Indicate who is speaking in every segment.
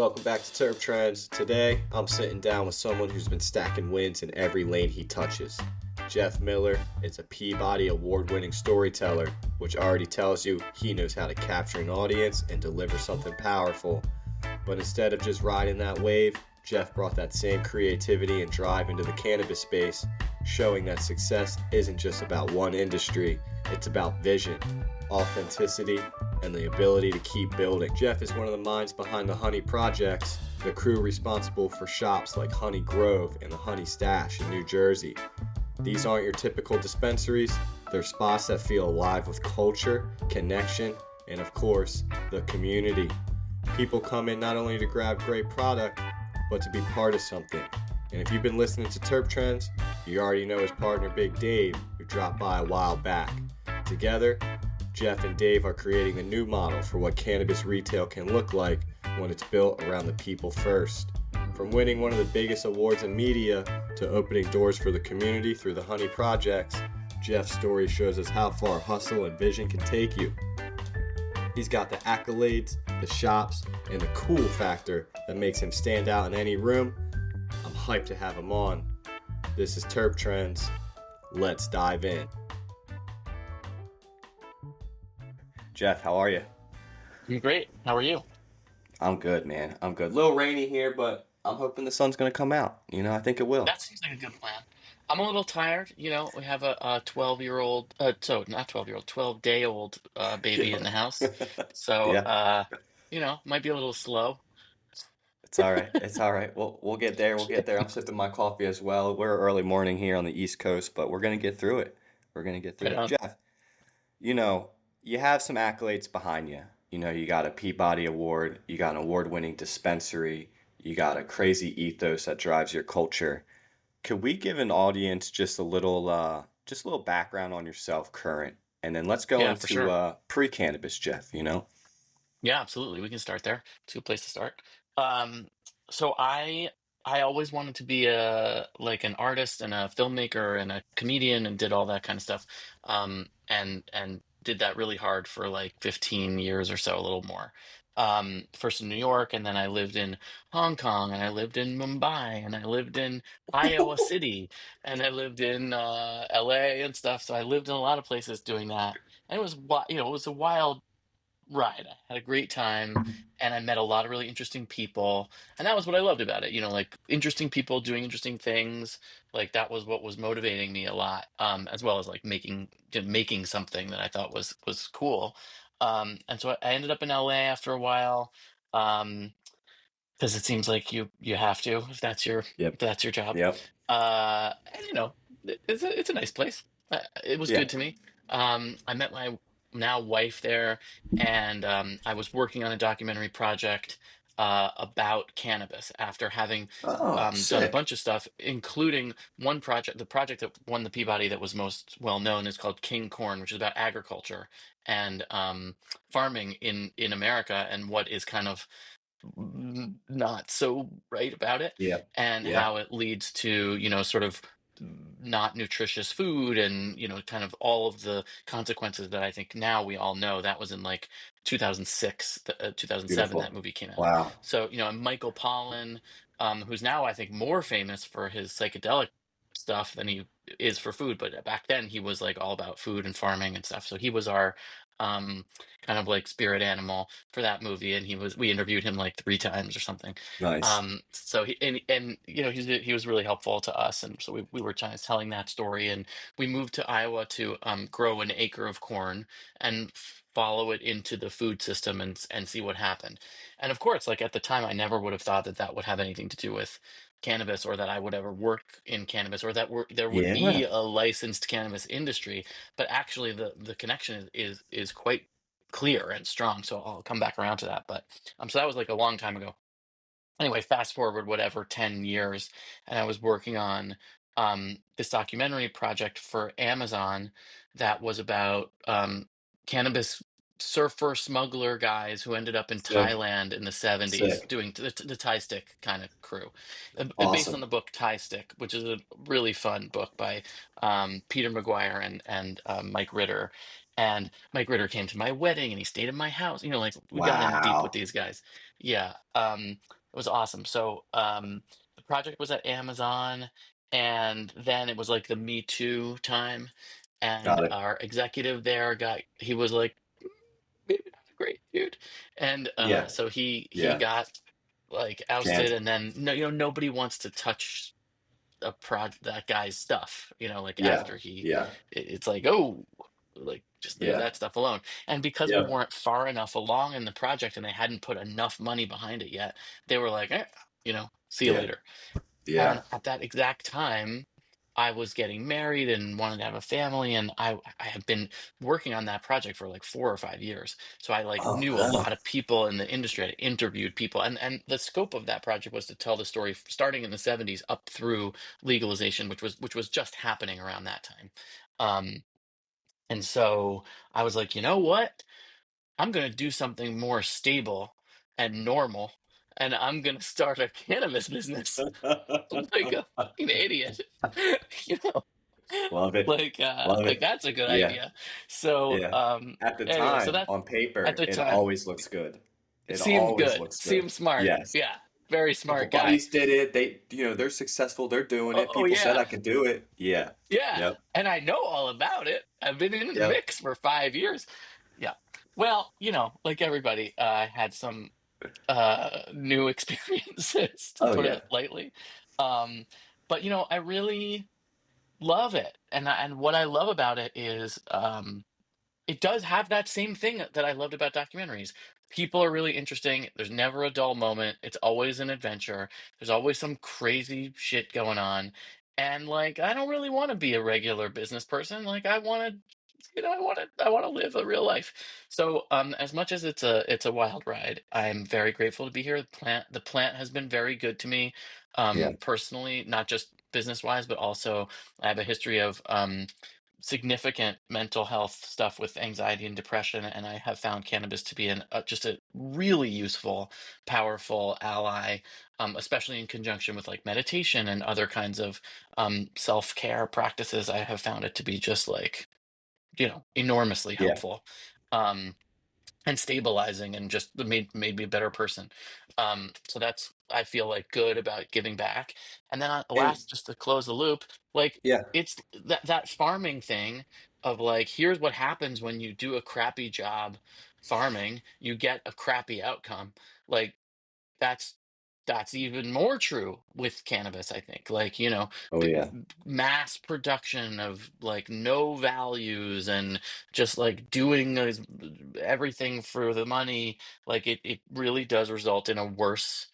Speaker 1: Welcome back to Terp Trends. Today, I'm sitting down with someone who's been stacking wins in every lane he touches. Jeff Miller is a Peabody Award-winning storyteller, which already tells you he knows how to capture an audience and deliver something powerful. But instead of just riding that wave, Jeff brought that same creativity and drive into the cannabis space, showing that success isn't just about one industry, it's about vision, authenticity, and the ability to keep building. Jeff is one of the minds behind the Honey Projects, the crew responsible for shops like Honey Grove and the Honey Stash in New Jersey. These aren't your typical dispensaries, they're spots that feel alive with culture, connection, and of course, the community. People come in not only to grab great product, but to be part of something. And if you've been listening to Terp Trends, you already know his partner Big Dave, who dropped by a while back. Together, Jeff and Dave are creating a new model for what cannabis retail can look like when it's built around the people first. From winning one of the biggest awards in media to opening doors for the community through the Honey Projects, Jeff's story shows us how far hustle and vision can take you. He's got the accolades, the shops, and the cool factor that makes him stand out in any room. I'm hyped to have him on. This is Terp Trends. Let's dive in. Jeff, how are you?
Speaker 2: I'm great. How are you?
Speaker 1: I'm good, man. I'm good. A little rainy here, but I'm hoping the sun's going to come out. I think it will.
Speaker 2: That seems like a good plan. I'm a little tired. We have a 12-year-old, so not 12-year-old, 12-day-old baby in
Speaker 1: Yeah.
Speaker 2: the house. So,
Speaker 1: Yeah.
Speaker 2: might be a little slow.
Speaker 1: It's all right. It's all right. We'll get there. We'll get there. I'm sipping my coffee as well. We're early morning here on the East Coast, but we're going to get through it. We're going to get through
Speaker 2: Right
Speaker 1: it.
Speaker 2: on.
Speaker 1: Jeff, you know, you have some accolades behind you. You got a Peabody Award, you got an award-winning dispensary, you got a crazy ethos that drives your culture. Could we give an audience just a little background on yourself current, and then let's go
Speaker 2: Yeah, for
Speaker 1: into
Speaker 2: sure.
Speaker 1: pre-cannabis, Jeff?
Speaker 2: Yeah, absolutely. We can start there. It's a good place to start. Um, so I always wanted to be an artist and a filmmaker and a comedian and did all that kind of stuff. And did that really hard for like 15 years or so, a little more. First in New York, and then I lived in Hong Kong, and I lived in Mumbai, and I lived in Iowa City, and I lived in LA and stuff. So I lived in a lot of places doing that. And it was a wild ride. I had a great time and I met a lot of really interesting people. And that was what I loved about it. Like interesting people doing interesting things. Like that was what was motivating me a lot. As well as like making something that I thought was cool. And so I ended up in LA after a while. Um, because it seems like you have to if
Speaker 1: Yep.
Speaker 2: that's your job.
Speaker 1: Yep.
Speaker 2: And it's a nice place. It was
Speaker 1: Yeah.
Speaker 2: good to me. I met my now wife there, and I was working on a documentary project about cannabis after having
Speaker 1: Oh,
Speaker 2: done a
Speaker 1: sick.
Speaker 2: bunch of stuff, including one project. The project that won the Peabody that was most well known is called King Corn, which is about agriculture and farming in America and what is kind of not so right about it,
Speaker 1: Yep.
Speaker 2: and
Speaker 1: Yep.
Speaker 2: how it leads to sort of not nutritious food, and kind of all of the consequences that I think now we all know. That was in like 2006, 2007 that
Speaker 1: Beautiful.
Speaker 2: movie came out.
Speaker 1: Wow.
Speaker 2: So and Michael Pollan, who's now I think more famous for his psychedelic stuff than he is for food, but back then he was like all about food and farming and stuff. So he was our um kind of like spirit animal for that movie, and we interviewed him like three times or something.
Speaker 1: Nice.
Speaker 2: So and he was really helpful to us, and so we were kind of telling that story, and we moved to Iowa to grow an acre of corn and follow it into the food system and see what happened. And of course, like at the time, I never would have thought that that would have anything to do with cannabis, or that I would ever work in cannabis, or that there would
Speaker 1: Yeah.
Speaker 2: be a licensed cannabis industry. But actually, the connection is quite clear and strong. So I'll come back around to that. But so that was like a long time ago. Anyway, fast forward whatever 10 years, and I was working on this documentary project for Amazon that was about cannabis surfer smuggler guys who ended up in
Speaker 1: Sick.
Speaker 2: Thailand in the 70s
Speaker 1: Sick.
Speaker 2: doing the Thai Stick kind of crew. Based on
Speaker 1: Awesome.
Speaker 2: the book Thai Stick, which is a really fun book by Peter McGuire and Mike Ritter. And Mike Ritter came to my wedding and he stayed in my house. Like we got in deep with
Speaker 1: Wow.
Speaker 2: these guys. Yeah. It was awesome. So the project was at Amazon, and then it was like the Me Too time. And
Speaker 1: Got it.
Speaker 2: our executive there he was like, maybe not a great dude. And
Speaker 1: Yeah.
Speaker 2: so he
Speaker 1: Yeah.
Speaker 2: got like ousted,
Speaker 1: Can't.
Speaker 2: and then no, nobody wants to touch that guy's stuff, like
Speaker 1: Yeah.
Speaker 2: after
Speaker 1: Yeah.
Speaker 2: it's like, oh, like just leave
Speaker 1: Yeah.
Speaker 2: that stuff alone. And because we
Speaker 1: Yeah.
Speaker 2: weren't far enough along in the project and they hadn't put enough money behind it yet, they were like, see you
Speaker 1: Yeah.
Speaker 2: later.
Speaker 1: Yeah.
Speaker 2: And at that exact time, I was getting married and wanted to have a family, and I had been working on that project for like 4 or 5 years. So I like
Speaker 1: Oh
Speaker 2: knew a
Speaker 1: no.
Speaker 2: lot of people in the industry. I interviewed people, and the scope of that project was to tell the story starting in the 70s up through legalization, which was just happening around that time. Um, and so I was like, you know what? I'm gonna do something more stable and normal, and I'm gonna start a cannabis business. Like a fucking idiot. You know?
Speaker 1: Love it. Love
Speaker 2: Like
Speaker 1: it.
Speaker 2: that's a good
Speaker 1: Yeah.
Speaker 2: idea. So,
Speaker 1: Yeah. At the
Speaker 2: anyway, so
Speaker 1: time,
Speaker 2: that's
Speaker 1: on
Speaker 2: at
Speaker 1: paper,
Speaker 2: the
Speaker 1: it
Speaker 2: time.
Speaker 1: always looks good.
Speaker 2: It
Speaker 1: It
Speaker 2: seemed
Speaker 1: always
Speaker 2: good.
Speaker 1: looks good.
Speaker 2: Seemed smart.
Speaker 1: Yes.
Speaker 2: Yeah. Very
Speaker 1: Couple
Speaker 2: smart guy.
Speaker 1: buddies did it. They're successful. They're doing it.
Speaker 2: Oh
Speaker 1: People said
Speaker 2: yeah.
Speaker 1: I could do it. Yeah.
Speaker 2: Yeah.
Speaker 1: Yep.
Speaker 2: And I know all about it. I've been in the
Speaker 1: Yep.
Speaker 2: mix for 5 years. Yeah. Well, like everybody, I had some new experiences, to
Speaker 1: Oh
Speaker 2: put
Speaker 1: yeah.
Speaker 2: it lightly. Um, but I really love it. And what I love about it is it does have that same thing that I loved about documentaries. People are really interesting. There's never a dull moment. It's always an adventure. There's always some crazy shit going on. And like I don't really want to be a regular business person. Like I want to I want to live a real life. So as much as it's a wild ride, I'm very grateful to be here. The plant has been very good to me,
Speaker 1: Yeah.
Speaker 2: personally, not just business wise, but also I have a history of significant mental health stuff with anxiety and depression, and I have found cannabis to be just a really useful, powerful ally, especially in conjunction with like meditation and other kinds of self-care practices. I have found it to be just like enormously
Speaker 1: Yeah.
Speaker 2: helpful. Um, and stabilizing, and just made me a better person. So that's I feel like good about giving back. And then
Speaker 1: And
Speaker 2: last, just to close the loop, like
Speaker 1: yeah.
Speaker 2: it's that farming thing of like, here's what happens when you do a crappy job farming, you get a crappy outcome. Like that's that's even more true with cannabis, I think. Like,
Speaker 1: Oh yeah.
Speaker 2: mass production of like no values, and just like doing everything for the money, like it really does result in a worse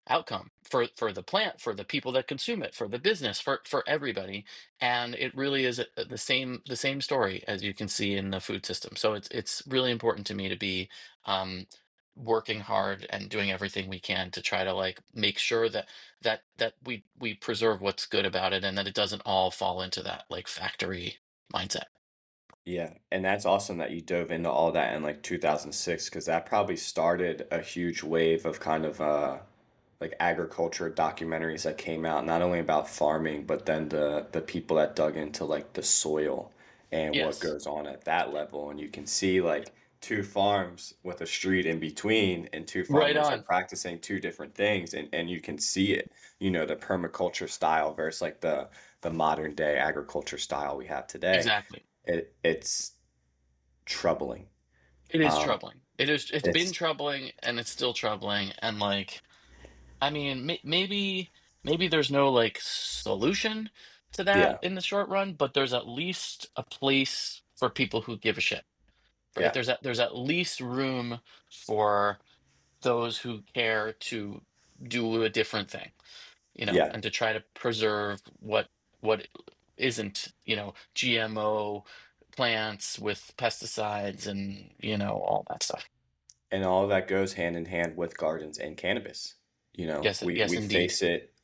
Speaker 2: outcome for the plant, for the people that consume it, for the business, for everybody. And it really is the same story as you can see in the food system. So it's really important to me to be um working hard and doing everything we can to try to like make sure that we preserve what's good about it, and that it doesn't all fall into that like factory mindset.
Speaker 1: Yeah, and that's awesome that you dove into all that in like 2006 because that probably started a huge wave of kind of like agriculture documentaries that came out, not only about farming, but then the people that dug into like the soil and what
Speaker 2: Yes,
Speaker 1: goes on at that level. And you can see like two farms with a street in between, and two
Speaker 2: right
Speaker 1: farmers are
Speaker 2: on.
Speaker 1: practicing two different things, and you can see it, the permaculture style versus like the modern day agriculture style we have today.
Speaker 2: Exactly.
Speaker 1: It's troubling.
Speaker 2: It is
Speaker 1: Um,
Speaker 2: troubling. It's been
Speaker 1: it's
Speaker 2: troubling, and it's still troubling. And like, I mean, maybe there's no like solution to that
Speaker 1: yeah,
Speaker 2: in the short run, but there's at least a place for people who give a shit, right?
Speaker 1: yeah,
Speaker 2: There's at least room for those who care to do a different thing,
Speaker 1: yeah.
Speaker 2: and to try to preserve what isn't, GMO plants with pesticides, and all that stuff.
Speaker 1: And all of that goes hand in hand with gardens and cannabis.
Speaker 2: Yes, yes,
Speaker 1: We
Speaker 2: indeed.
Speaker 1: face it,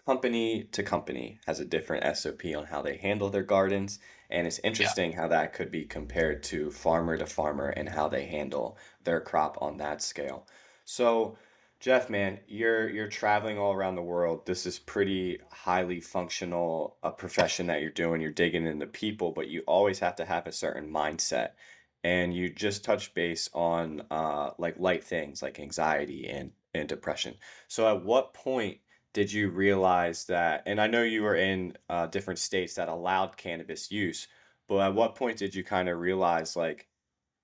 Speaker 1: company to company has a different SOP on how they handle their gardens, and it's
Speaker 2: Yeah.
Speaker 1: interesting how that could be compared to farmer and how they handle their crop on that scale. So Jeff, man, you're traveling all around the world. This is pretty highly functional a profession that you're doing. You're digging into people, but you always have to have a certain mindset. And you just touched base on like light things like anxiety and depression. So at what point did you realize that, and I know you were in different states that allowed cannabis use, but at what point did you kind of realize like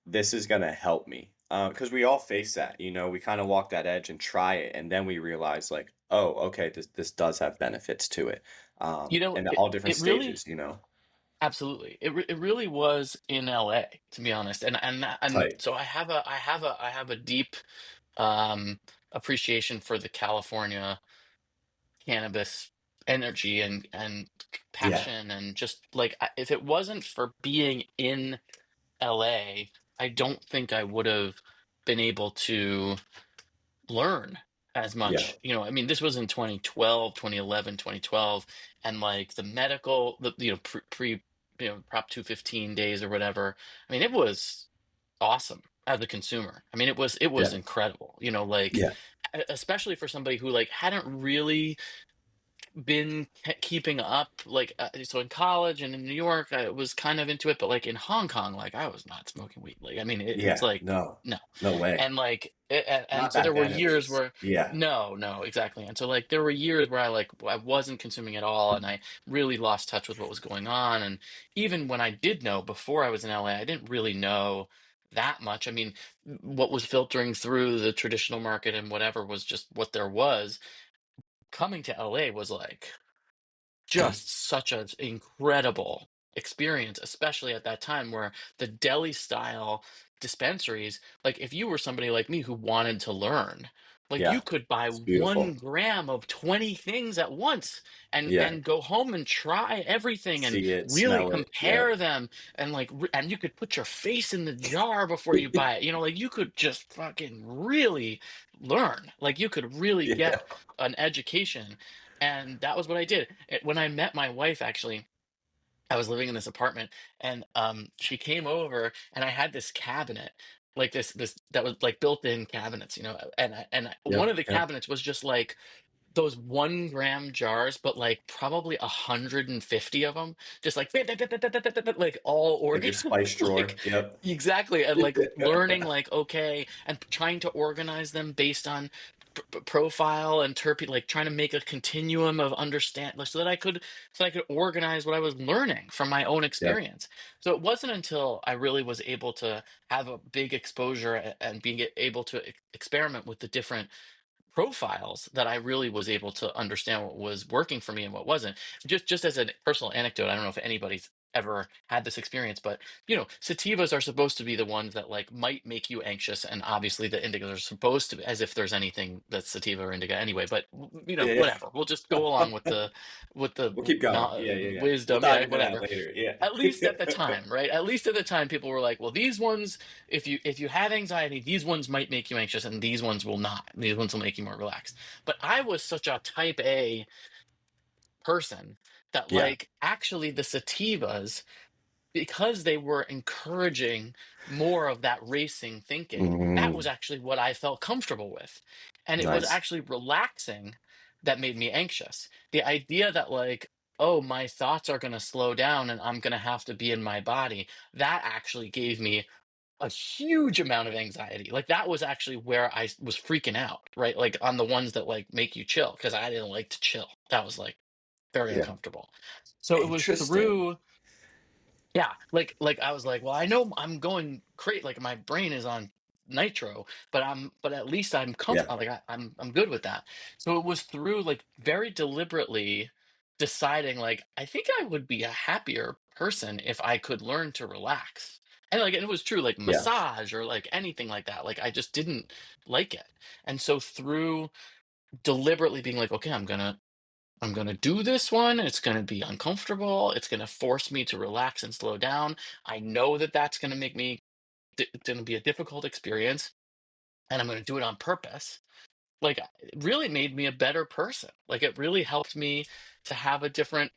Speaker 1: this is gonna help me. Because we all face that, we kind of walk that edge and try it, and then we realize like, oh, okay, this does have benefits to it.
Speaker 2: You know,
Speaker 1: And
Speaker 2: it
Speaker 1: all different
Speaker 2: it really
Speaker 1: stages.
Speaker 2: absolutely it really was in LA, to be honest. And
Speaker 1: Tight.
Speaker 2: so I have a deep um appreciation for the California cannabis energy and
Speaker 1: Yeah.
Speaker 2: passion, and just like if it wasn't for being in LA, I don't think I would have been able to learn as
Speaker 1: Yeah.
Speaker 2: much. I mean, this was in 2012, 2011, 2012, and like the medical, pre Prop 215 days or whatever. I mean, it was awesome as a consumer. I mean, it was
Speaker 1: Yeah.
Speaker 2: incredible, like
Speaker 1: Yeah.
Speaker 2: especially for somebody who like hadn't really been keeping up, like so in college and in New York I was kind of into it, but like in Hong Kong, like I was not smoking weed. Like I mean, it's
Speaker 1: Yeah.
Speaker 2: like
Speaker 1: No.
Speaker 2: no.
Speaker 1: No way.
Speaker 2: And like and
Speaker 1: Not
Speaker 2: so there
Speaker 1: back
Speaker 2: were
Speaker 1: then, at
Speaker 2: years
Speaker 1: least.
Speaker 2: where
Speaker 1: Yeah.
Speaker 2: no, exactly. And so like there were years where I wasn't consuming at all, and I really lost touch with what was going on. And even when I did know before I was in LA, I didn't really know that much. I mean, what was filtering through the traditional market and whatever was just what there was. Coming to LA was like just such an incredible experience, especially at that time where the deli style dispensaries, like if you were somebody like me who wanted to learn, like you
Speaker 1: Yeah.
Speaker 2: could buy
Speaker 1: It's
Speaker 2: 1
Speaker 1: beautiful.
Speaker 2: gram of 20 things at once and
Speaker 1: Yeah.
Speaker 2: and go home and try everything and
Speaker 1: See it,
Speaker 2: really
Speaker 1: smell it. Yeah.
Speaker 2: compare them, and like and you could put your face in the jar before you buy it. Like you could just fucking really learn. Like you could really
Speaker 1: Yeah.
Speaker 2: get an education, and that was what I did. When I met my wife, actually, I was living in this apartment, and she came over, and I had this cabinet, like this that was like built-in cabinets, one
Speaker 1: Yep.
Speaker 2: of the
Speaker 1: Yep.
Speaker 2: cabinets was just like those 1 gram jars, but like probably 150 of them, just like like all
Speaker 1: Like your
Speaker 2: organized,
Speaker 1: spice
Speaker 2: like
Speaker 1: drawer. Yep.
Speaker 2: exactly, and like learning, like okay, and trying to organize them based on profile and terpene, like trying to make a continuum of understand, like, so that I could organize what I was learning from my own
Speaker 1: Yep.
Speaker 2: experience. So it wasn't until I really was able to have a big exposure and being able to experiment with the different profiles that I really was able to understand what was working for me and what wasn't. Just as a personal anecdote, I don't know if anybody's ever had this experience, but sativas are supposed to be the ones that like might make you anxious, and obviously the indicas are supposed to be, as if there's anything that's sativa or indica anyway. But
Speaker 1: Yeah.
Speaker 2: whatever. We'll just go along with the
Speaker 1: We'll keep going. Yeah. Yeah. Yeah. We'll
Speaker 2: wisdom,
Speaker 1: dive
Speaker 2: yeah,
Speaker 1: into that
Speaker 2: whatever.
Speaker 1: later.
Speaker 2: At least at the
Speaker 1: Yeah.
Speaker 2: time, right? At least at the time, people were like, well, these ones, if you have anxiety, these ones might make you anxious, and these ones will not. These ones will make you more relaxed. But I was such a type A person that
Speaker 1: Yeah.
Speaker 2: like actually the sativas, because they were encouraging more of that racing thinking, that was
Speaker 1: Mm,
Speaker 2: actually what I felt comfortable with. And it was
Speaker 1: nice.
Speaker 2: actually relaxing that made me anxious. The idea that like, oh, my thoughts are going to slow down and I'm going to have to be in my body, that actually gave me a huge amount of anxiety. Like that was actually where I was freaking out, right? Like on the ones that like make you chill, because I didn't like to chill. That was like very
Speaker 1: Yeah.
Speaker 2: uncomfortable. So it was
Speaker 1: Interesting.
Speaker 2: through, yeah, like I was like, well, I know I'm going great, like my brain is on nitro, but at least I'm
Speaker 1: Yeah.
Speaker 2: comfortable, like I'm good with that. So it was through like very deliberately deciding like I think I would be a happier person if I could learn to relax. And like it was true, like
Speaker 1: Yeah.
Speaker 2: massage or like anything like that. Like I just didn't like it. And so through deliberately being like, okay, I'm gonna do this one. It's gonna be uncomfortable. It's gonna force me to relax and slow down. I know that that's gonna make me. It's gonna be a difficult experience, and I'm gonna do it on purpose. Like it really made me a better person. Like it really helped me to have a different.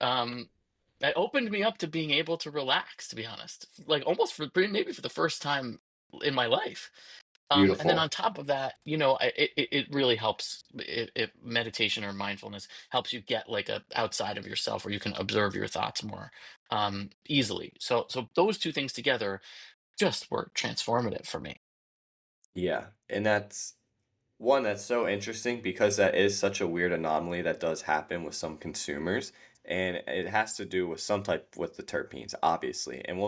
Speaker 2: It opened me up to being able to relax. To be honest, like almost maybe for the first time in my life. And then on
Speaker 1: Beautiful.
Speaker 2: top of that, it really helps. Meditation or mindfulness helps you get like a outside of yourself where you can observe your thoughts more easily. So those two things together just were transformative for me.
Speaker 1: Yeah, and that's so interesting because that is such a weird anomaly that does happen with some consumers, and it has to do with some type with the terpenes, obviously. And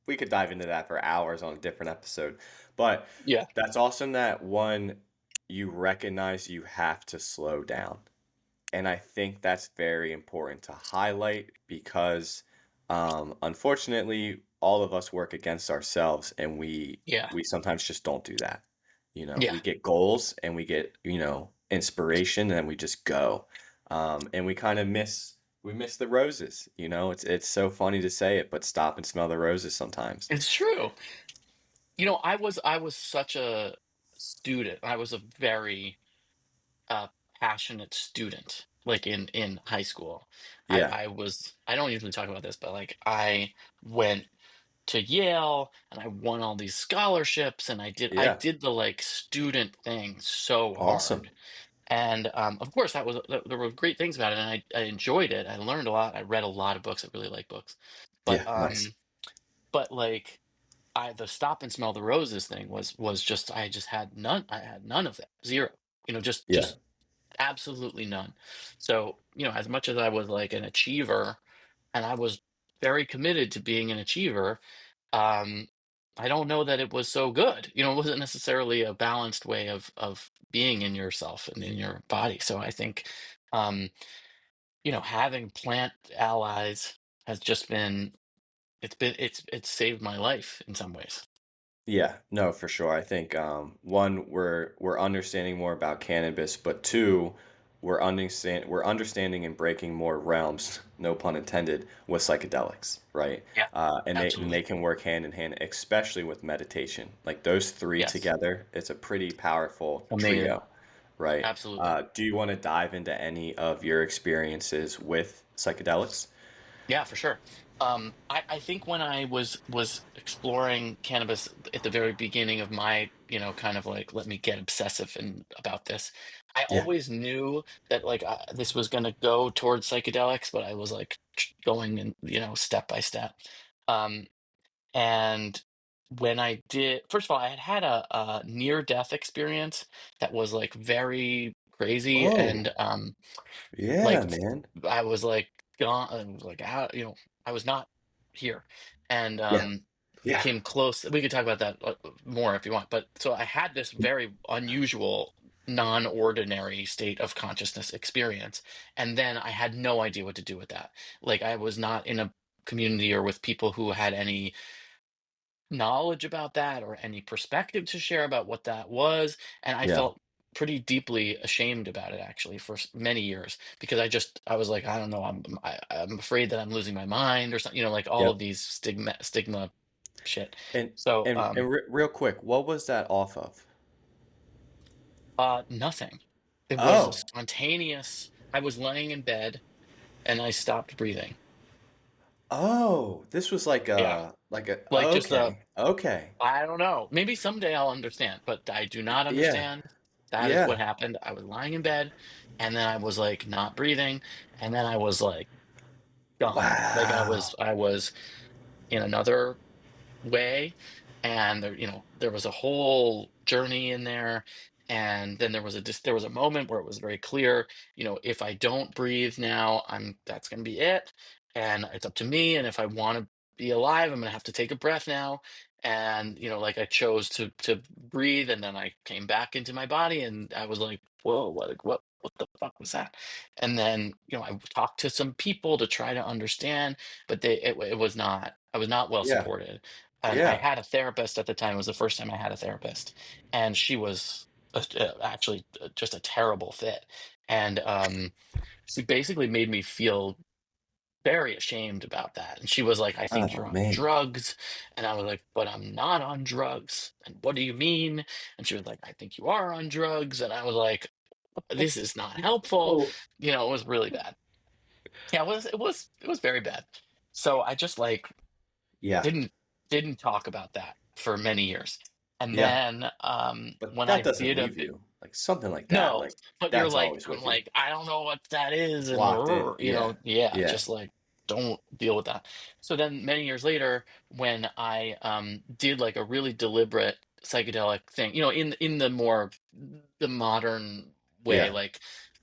Speaker 1: we could dive into that for hours on a different episode. But
Speaker 2: Yeah,
Speaker 1: that's awesome that one, you recognize you have to slow down. And I think that's very important to highlight because unfortunately all of us work against ourselves and
Speaker 2: yeah,
Speaker 1: we sometimes just don't do that. You know,
Speaker 2: yeah.
Speaker 1: we get goals and we get, inspiration and we just go. And we miss the roses, it's so funny to say it, but stop and smell the roses sometimes.
Speaker 2: It's true. I was such a student. I was a very uh, passionate student, like in high school. I
Speaker 1: Yeah.
Speaker 2: I was. I don't usually talk about this, but like I went to Yale and I won all these scholarships and I
Speaker 1: Yeah.
Speaker 2: did the like student thing so
Speaker 1: Awesome.
Speaker 2: hard. And of course there were great things about it and I enjoyed it. I learned a lot. I read a lot of books. I really like books. But
Speaker 1: Yeah, nice.
Speaker 2: like the stop and smell the roses thing was just I just had none. I had none of that. Zero.
Speaker 1: Yeah.
Speaker 2: Just absolutely none. So, as much as I was like an achiever and I was very committed to being an achiever, um, I don't know that it was so good. It wasn't necessarily a balanced way of being in yourself and in your body. So I think, um, having plant allies has just it's saved my life in some ways.
Speaker 1: Yeah, no, for sure. I think one, we're understanding more about cannabis, but two, we're understanding and breaking more realms, no pun intended, with psychedelics, right?
Speaker 2: Yeah,
Speaker 1: And they
Speaker 2: absolutely.
Speaker 1: can work hand in hand, especially with meditation. Like those three
Speaker 2: Yes.
Speaker 1: together, it's a pretty powerful
Speaker 2: Amazing.
Speaker 1: trio, right?
Speaker 2: Absolutely.
Speaker 1: Do you want to dive into any of your experiences with psychedelics?
Speaker 2: Yeah, for sure. I think when I was exploring cannabis at the very beginning of my, kind of like let me get obsessive and about this, I
Speaker 1: Yeah.
Speaker 2: always knew that like this was going to go towards psychedelics, but I was like going in, step by step. Um, and when I did, first of all, I had a near death experience that was like very crazy
Speaker 1: Oh,
Speaker 2: and
Speaker 1: yeah,
Speaker 2: like
Speaker 1: man.
Speaker 2: I was like gone, I was like out, I was not here, and
Speaker 1: Yeah. Yeah.
Speaker 2: came close. We could talk about that more if you want. But so I had this very unusual, non-ordinary state of consciousness experience, and then I had no idea what to do with that. Like I was not in a community or with people who had any knowledge about that or any perspective to share about what that was. And I
Speaker 1: Yeah.
Speaker 2: felt pretty deeply ashamed about it actually for many years because I was like, I don't know, I'm afraid that I'm losing my mind or something, like all of
Speaker 1: Yep.
Speaker 2: these stigma shit.
Speaker 1: And
Speaker 2: So,
Speaker 1: real quick, what was that off of?
Speaker 2: nothing. It was a
Speaker 1: Oh,
Speaker 2: spontaneous. I was laying in bed and I stopped breathing.
Speaker 1: oh, this was
Speaker 2: Yeah, like just a
Speaker 1: okay, okay,
Speaker 2: I don't know. Maybe someday I'll understand, but I do not
Speaker 1: yeah,
Speaker 2: understand. That is what
Speaker 1: yeah.
Speaker 2: happened. I was lying in bed and then I was like not breathing and then I was like gone. Like
Speaker 1: Wow.
Speaker 2: I was in another way and there was a whole journey in there and then there was a moment where it was very clear, if I don't breathe now, that's going to be it and it's up to me and if I want to be alive, I'm going to have to take a breath now and like I chose to breathe and then I came back into my body and I was like, whoa, what the fuck was that? And then I talked to some people to try to understand, but it was not, I was not well
Speaker 1: Yeah,
Speaker 2: supported. And I
Speaker 1: yeah.
Speaker 2: had a therapist at the time. It was the first time I had a therapist, and she was actually just a terrible fit. And she basically made me feel very ashamed about that. And she was like, "I think
Speaker 1: Oh
Speaker 2: you're on
Speaker 1: man.
Speaker 2: drugs," and I was like, "But I'm not on drugs." And what do you mean? And she was like, "I think you are on drugs," and I was like, "This is not helpful."
Speaker 1: Oh,
Speaker 2: It was really bad. Yeah, it was very bad. So I just like
Speaker 1: yeah.
Speaker 2: didn't didn't talk about that for many years. And
Speaker 1: Yeah.
Speaker 2: then
Speaker 1: But
Speaker 2: when
Speaker 1: that
Speaker 2: I
Speaker 1: doesn't
Speaker 2: did a
Speaker 1: leave you. Like something like that,
Speaker 2: no,
Speaker 1: like
Speaker 2: but you're
Speaker 1: that's
Speaker 2: like,
Speaker 1: always
Speaker 2: I'm
Speaker 1: with you.
Speaker 2: like, I don't know what that is, and
Speaker 1: Locked in. Yeah.
Speaker 2: yeah,
Speaker 1: Yeah.
Speaker 2: just like don't deal with that. So then many years later, when I did like a really deliberate psychedelic thing, in the more the modern way,
Speaker 1: Yeah.
Speaker 2: like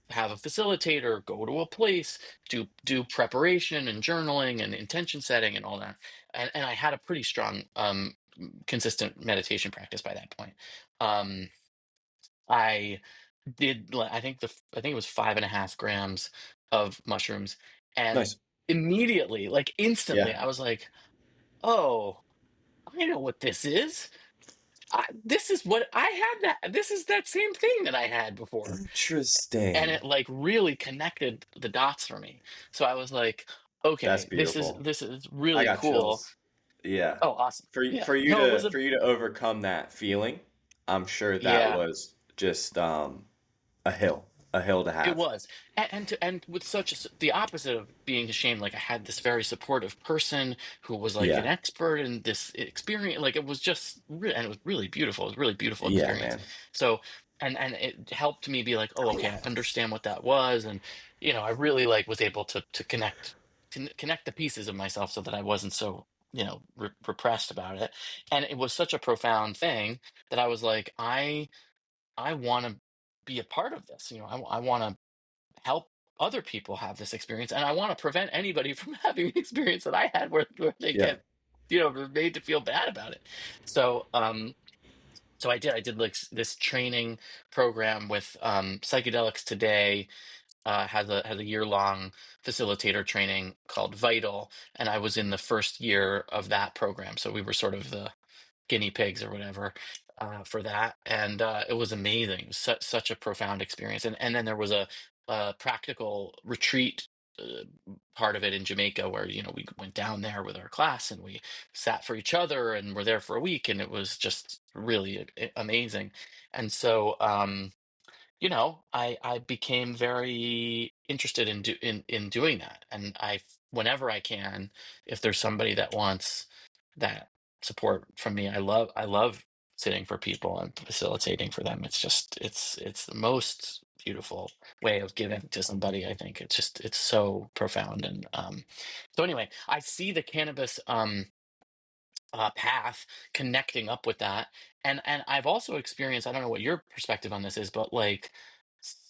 Speaker 2: have a facilitator, go to a place, do preparation and journaling and intention setting and all that. And I had a pretty strong consistent meditation practice by that point. Um I did I think it was 5.5 grams of mushrooms, and
Speaker 1: Nice.
Speaker 2: immediately, like instantly,
Speaker 1: Yeah.
Speaker 2: I was like, "Oh, I know what this is. This is what I had that this is that same thing that I had before." And
Speaker 1: Interesting.
Speaker 2: it like really connected the dots for me. So I was like,
Speaker 1: That's
Speaker 2: "Okay,
Speaker 1: beautiful.
Speaker 2: this is
Speaker 1: I
Speaker 2: really
Speaker 1: got
Speaker 2: cool."
Speaker 1: chills. Yeah.
Speaker 2: Oh, awesome.
Speaker 1: For
Speaker 2: Yeah.
Speaker 1: you
Speaker 2: No, it was
Speaker 1: to
Speaker 2: a
Speaker 1: overcome that feeling, I'm sure that
Speaker 2: yeah.
Speaker 1: was just a hill, a hill to
Speaker 2: It
Speaker 1: have.
Speaker 2: was, and with the opposite of being ashamed, like I had this very supportive person who was like an
Speaker 1: Yeah.
Speaker 2: expert in this experience. Like it was and it was really beautiful. It was a really beautiful
Speaker 1: Yeah,
Speaker 2: experience.
Speaker 1: man.
Speaker 2: So, and it helped me be like, oh, okay, I understand what that was, and I really like was able to connect the pieces of myself so that I wasn't so repressed about it. And it was such a profound thing that I was like, I want to be a part of this. I want to help other people have this experience, and I want to prevent anybody from having the experience that I had, where they
Speaker 1: Yeah.
Speaker 2: get made to feel bad about it. So I did like this training program with Psychedelics Today. Has a year-long facilitator training called Vital, and I was in the first year of that program, so we were sort of the guinea pigs or whatever for that, and it was amazing. It was such a profound experience. And then there was a practical retreat uh, part of it in Jamaica, where we went down there with our class and we sat for each other and were there for a week, and it was just really amazing. And so I became very interested in doing that, and whenever I can, if there's somebody that wants that support from me, I love sitting for people and facilitating for them. It's the most beautiful way of giving to somebody. I think it's so profound. And so anyway, I see the cannabis path connecting up with that. And I've also experienced, I don't know what your perspective on this is, but like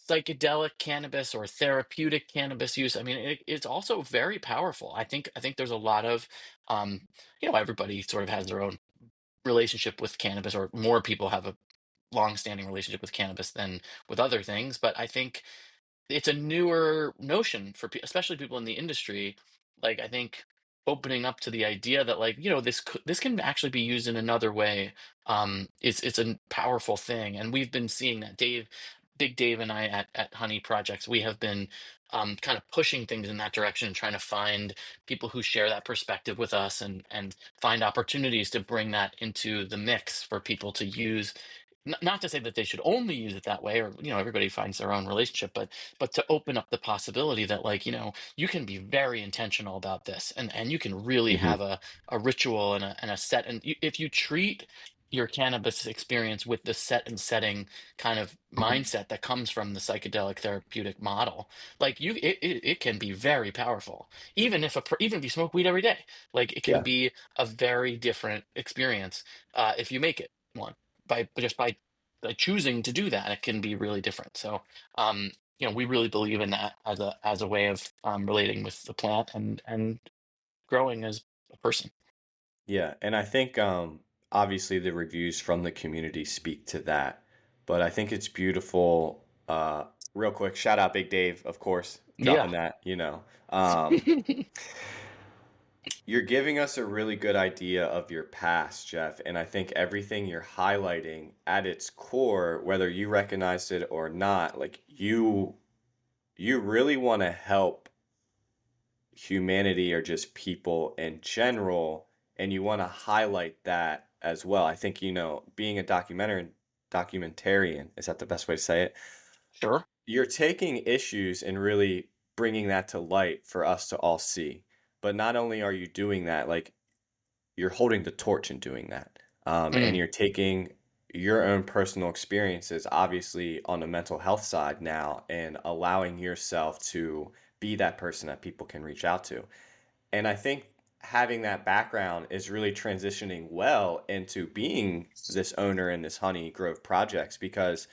Speaker 2: psychedelic cannabis or therapeutic cannabis use, I mean, it's also very powerful. I think there's a lot of everybody sort of has their own relationship with cannabis, or more people have a long-standing relationship with cannabis than with other things. But I think it's a newer notion for especially people in the industry. Like I think opening up to the idea that, like, this can actually be used in another way, it's a powerful thing. And we've been seeing that. Big Dave and I at Honey Projects, we have been kind of pushing things in that direction and trying to find people who share that perspective with us, and find opportunities to bring that into the mix for people to use. Not to say that they should only use it that way, or everybody finds their own relationship, but to open up the possibility that, like, you can be very intentional about this, and you can really
Speaker 1: Hmm.
Speaker 2: have a ritual and a set. And if you treat your cannabis experience with the set and setting kind of mindset that comes from the psychedelic therapeutic model, like it can be very powerful. Even if you smoke weed every day, like it can
Speaker 1: Yeah.
Speaker 2: be a very different experience if you make it one, by choosing to do that. It can be really different. So we really believe in that as a way of relating with the plant and growing as a person.
Speaker 1: Yeah. And I think obviously the reviews from the community speak to that. But I think it's beautiful. Real quick, shout out Big Dave, of course,
Speaker 2: Yeah.
Speaker 1: dropping that. You're giving us a really good idea of your past, Jeff, and I think everything you're highlighting at its core, whether you recognized it or not, like you really want to help humanity or just people in general, and you want to highlight that as well. I think, being a documentarian, is that the best way to say it?
Speaker 2: Sure.
Speaker 1: You're taking issues and really bringing that to light for us to all see. But not only are you doing that, like you're holding the torch in doing that. And
Speaker 2: Mm,
Speaker 1: you're taking your own personal experiences, obviously on the mental health side now, and allowing yourself to be that person that people can reach out to. And I think having that background is really transitioning well into being this owner in this Honey Grove projects because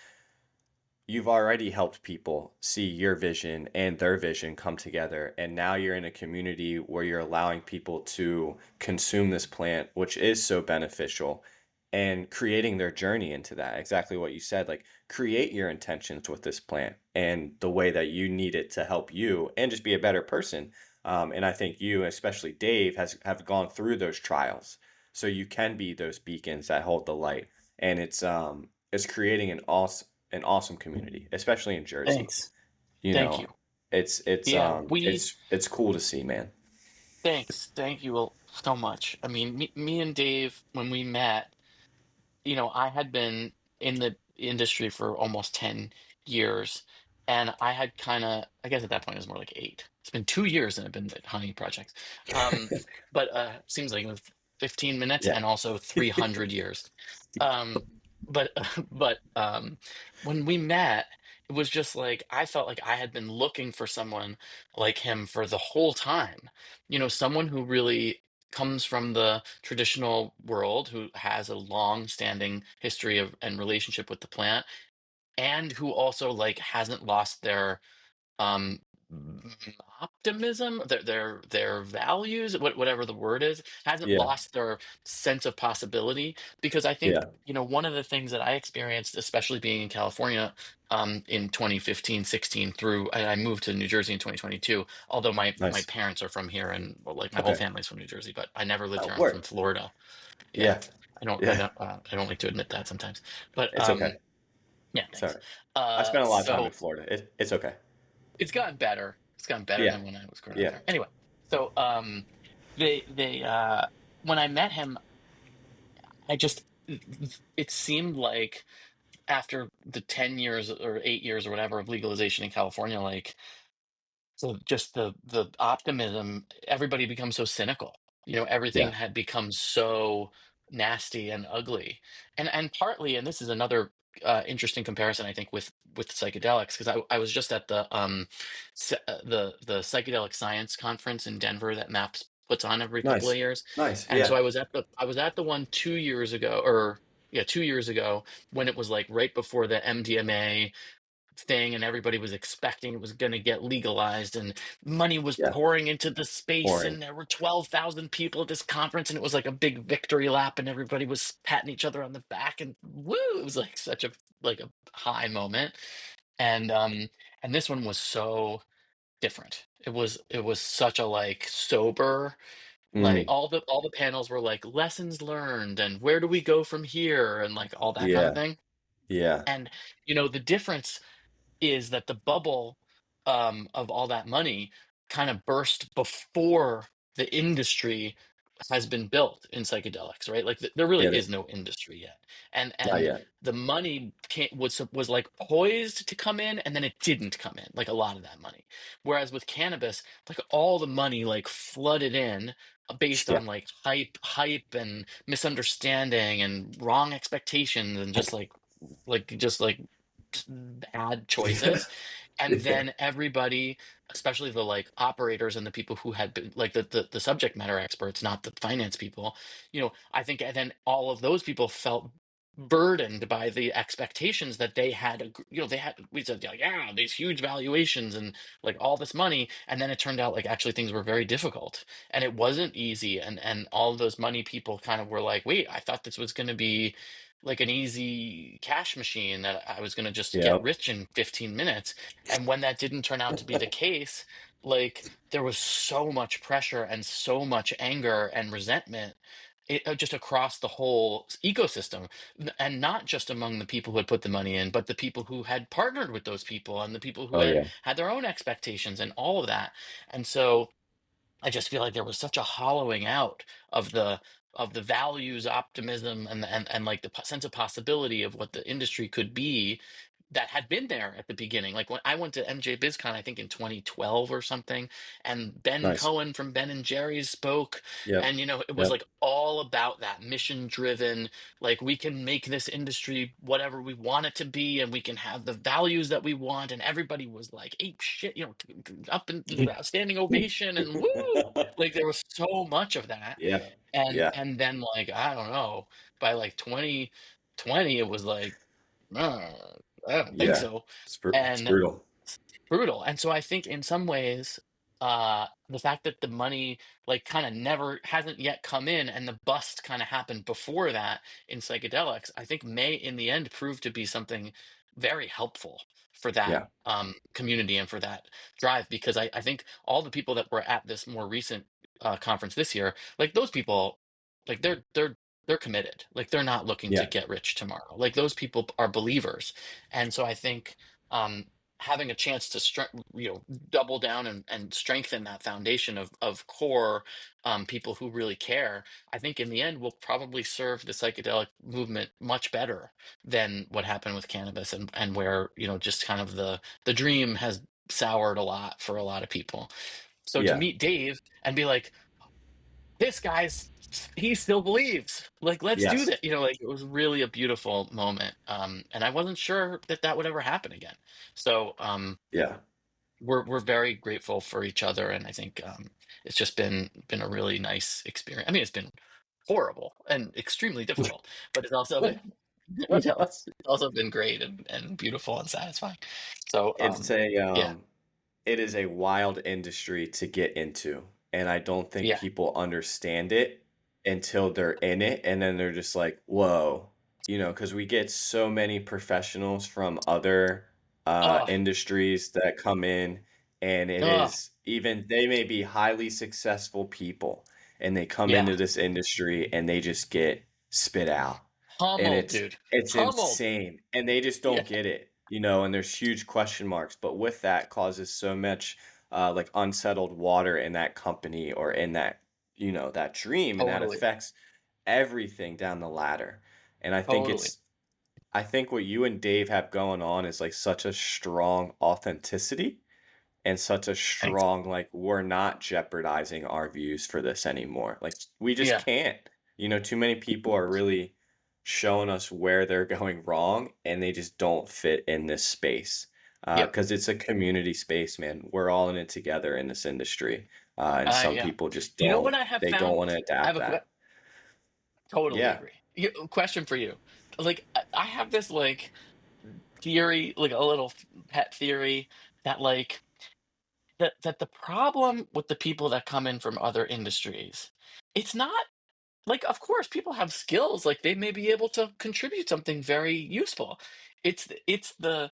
Speaker 1: you've already helped people see your vision and their vision come together. And now you're in a community where you're allowing people to consume this plant, which is so beneficial, and creating their journey into that. Exactly what you said. Like, create your intentions with this plant and the way that you need it to help you and just be a better person. And I think you, especially Dave, have gone through those trials. So you can be those beacons that hold the light. And it's creating an awesome community, especially in Jersey.
Speaker 2: Thanks.
Speaker 1: You
Speaker 2: Thank you.
Speaker 1: know, it's
Speaker 2: Yeah,
Speaker 1: um it's cool to see, man.
Speaker 2: thanks. Thank you so much. I mean, me and Dave, when we met, I had been in the industry for almost 10 years, and I had I guess at that point it was more like 8. It's been 2 years and I've been at Honey Projects. Um, but seems like it was 15 minutes
Speaker 1: Yeah.
Speaker 2: and also 300 years. Um, but when we met, it was just like I felt like I had been looking for someone like him for the whole time. Someone who really comes from the traditional world, who has a long-standing history of and relationship with the plant, and who also like hasn't lost their um optimism, their values, whatever the word is, hasn't
Speaker 1: Yeah.
Speaker 2: lost their sense of possibility. Because I think,
Speaker 1: Yeah.
Speaker 2: one of the things that I experienced, especially being in California, in 2015, 16 through I moved to New Jersey in 2022, although my
Speaker 1: Nice.
Speaker 2: parents are from here, and well, like my whole
Speaker 1: Okay.
Speaker 2: family's from New Jersey, but I never lived
Speaker 1: Oh,
Speaker 2: here. I'm from
Speaker 1: word.
Speaker 2: Florida. Yeah.
Speaker 1: Yeah.
Speaker 2: I
Speaker 1: Yeah.
Speaker 2: don't I don't like to admit that sometimes. But
Speaker 1: It's okay.
Speaker 2: yeah,
Speaker 1: It's all
Speaker 2: thanks.
Speaker 1: right. I spent a lot of time in
Speaker 2: So
Speaker 1: Florida. It's okay.
Speaker 2: it's gotten better. It's gotten better
Speaker 1: Yeah.
Speaker 2: than when I was growing up
Speaker 1: Yeah.
Speaker 2: there. Anyway, so they when I met him, I just it seemed like after the 10 years or 8 years or whatever of legalization in California, like, so just the optimism, everybody becomes so cynical. Everything
Speaker 1: Yeah.
Speaker 2: had become so nasty and ugly. And partly, and this is another interesting comparison, I think, with psychedelics, because I was just at the psychedelic science conference in Denver that MAPS puts on every couple of
Speaker 1: Nice.
Speaker 2: years.
Speaker 1: Nice.
Speaker 2: And so
Speaker 1: Yeah.
Speaker 2: I was at the one 2 years ago, or yeah, 2 years ago, when it was like right before the MDMA thing, and everybody was expecting it was going to get legalized, and money was
Speaker 1: Yeah.
Speaker 2: pouring into the space,
Speaker 1: Boring.
Speaker 2: and there were 12,000 people at this conference, and it was like a big victory lap, and everybody was patting each other on the back, and woo, it was like such a high moment. And this one was so different. It was such a like sober, like
Speaker 1: Mm.
Speaker 2: all the panels were like lessons learned and where do we go from here, and like all that kind of
Speaker 1: Yeah.
Speaker 2: thing.
Speaker 1: Yeah.
Speaker 2: And the difference is that the bubble of all that money kind of burst before the industry has been built in psychedelics, right? Like there really
Speaker 1: Get it.
Speaker 2: is no industry yet, and
Speaker 1: Not
Speaker 2: and
Speaker 1: yet.
Speaker 2: the money was like poised to come in, and then it didn't come in, like a lot of that money. Whereas with cannabis, like all the money like flooded in based
Speaker 1: Yeah.
Speaker 2: on like hype and misunderstanding and wrong expectations, and just like bad choices. And
Speaker 1: Yeah.
Speaker 2: then everybody, especially the like operators and the people who had been like the subject matter experts, not the finance people, I think, and then all of those people felt burdened by the expectations that they had. We said, yeah, these huge valuations and like all this money, and then it turned out like actually things were very difficult, and it wasn't easy, and all of those money people kind of were like, wait, I thought this was going to be like an easy cash machine, that I was going to just get
Speaker 1: Yep.
Speaker 2: rich in 15 minutes. And when that didn't turn out to be the case, like there was so much pressure and so much anger and resentment, just across the whole ecosystem. And not just among the people who had put the money in, but the people who had partnered with those people, and the people who
Speaker 1: Oh
Speaker 2: had
Speaker 1: yeah.
Speaker 2: had their own expectations and all of that. And so I just feel like there was such a hollowing out of the values, optimism, and like the sense of possibility of what the industry could be, that had been there at the beginning. Like when I went to MJ BizCon, I think in 2012 or something, and Ben
Speaker 1: Nice.
Speaker 2: Cohen from Ben and Jerry's spoke,
Speaker 1: Yep.
Speaker 2: and it was
Speaker 1: Yep.
Speaker 2: like all about that mission driven, like we can make this industry whatever we want it to be, and we can have the values that we want, and everybody was like ape shit, up in standing ovation and woo, like there was so much of that,
Speaker 1: Yeah.
Speaker 2: and
Speaker 1: Yeah.
Speaker 2: and then like I don't know, by like 2020 it was like I don't think
Speaker 1: Yeah.
Speaker 2: so.
Speaker 1: It's
Speaker 2: And
Speaker 1: brutal.
Speaker 2: it's brutal. And so I think in some ways, the fact that the money like kind of never hasn't yet come in and the bust kind of happened before that in psychedelics, I think may in the end prove to be something very helpful for that
Speaker 1: Yeah.
Speaker 2: community and for that drive because I think all the people that were at this more recent conference this year, like those people, like they're committed. Like they're not looking to
Speaker 1: Yeah.
Speaker 2: get rich tomorrow. Like those people are believers. And so I think um, having a chance to double down and strengthen that foundation of core people who really care, I think in the end will probably serve the psychedelic movement much better than what happened with cannabis and where just kind of the dream has soured a lot for a lot of people. So to
Speaker 1: Yeah.
Speaker 2: meet Dave and be like, this guy's he still believes, like let's do
Speaker 1: Yes.
Speaker 2: that, like it was really a beautiful moment, and I wasn't sure that that would ever happen again. So
Speaker 1: Yeah.
Speaker 2: we're very grateful for each other, and I think it's just been a really nice experience. I mean, it's been horrible and extremely difficult, but it's also
Speaker 1: Yes.
Speaker 2: it's also been great and beautiful and satisfying. So
Speaker 1: It's a
Speaker 2: yeah.
Speaker 1: it is a wild industry to get into, and I don't think
Speaker 2: Yeah.
Speaker 1: people understand it until they're in it, and then they're just like, "Whoa," because we get so many professionals from other
Speaker 2: Oh.
Speaker 1: industries that come in, and it
Speaker 2: Oh.
Speaker 1: is even they may be highly successful people, and they come
Speaker 2: Yeah.
Speaker 1: into this industry and they just get spit out, and
Speaker 2: Pummeled,
Speaker 1: it's
Speaker 2: dude.
Speaker 1: it's
Speaker 2: Pummeled.
Speaker 1: insane, and they just
Speaker 2: Yeah.
Speaker 1: don't get it, and there's huge question marks. But with that causes so much like unsettled water in that company or in that dream, and that
Speaker 2: Totally.
Speaker 1: affects everything down the ladder. And
Speaker 2: Totally.
Speaker 1: I think what you and Dave have going on is like such a strong authenticity and such a
Speaker 2: Thanks.
Speaker 1: strong like we're not jeopardizing our views for this anymore. Like we just
Speaker 2: Yeah.
Speaker 1: can't. Too many people are really showing us where they're going wrong and they just don't fit in this space.
Speaker 2: Yep.
Speaker 1: Because it's a community space, man. We're all in it together in this industry. And some
Speaker 2: Yeah.
Speaker 1: people just
Speaker 2: You know what
Speaker 1: don't
Speaker 2: I have
Speaker 1: they don't
Speaker 2: found?
Speaker 1: want to
Speaker 2: I have
Speaker 1: adapt that.
Speaker 2: totally
Speaker 1: Yeah.
Speaker 2: agree. Question for you. Like I have this like theory, like a little pet theory that like that the problem with the people that come in from other industries, it's not like of course people have skills, like they may be able to contribute something very useful. It's the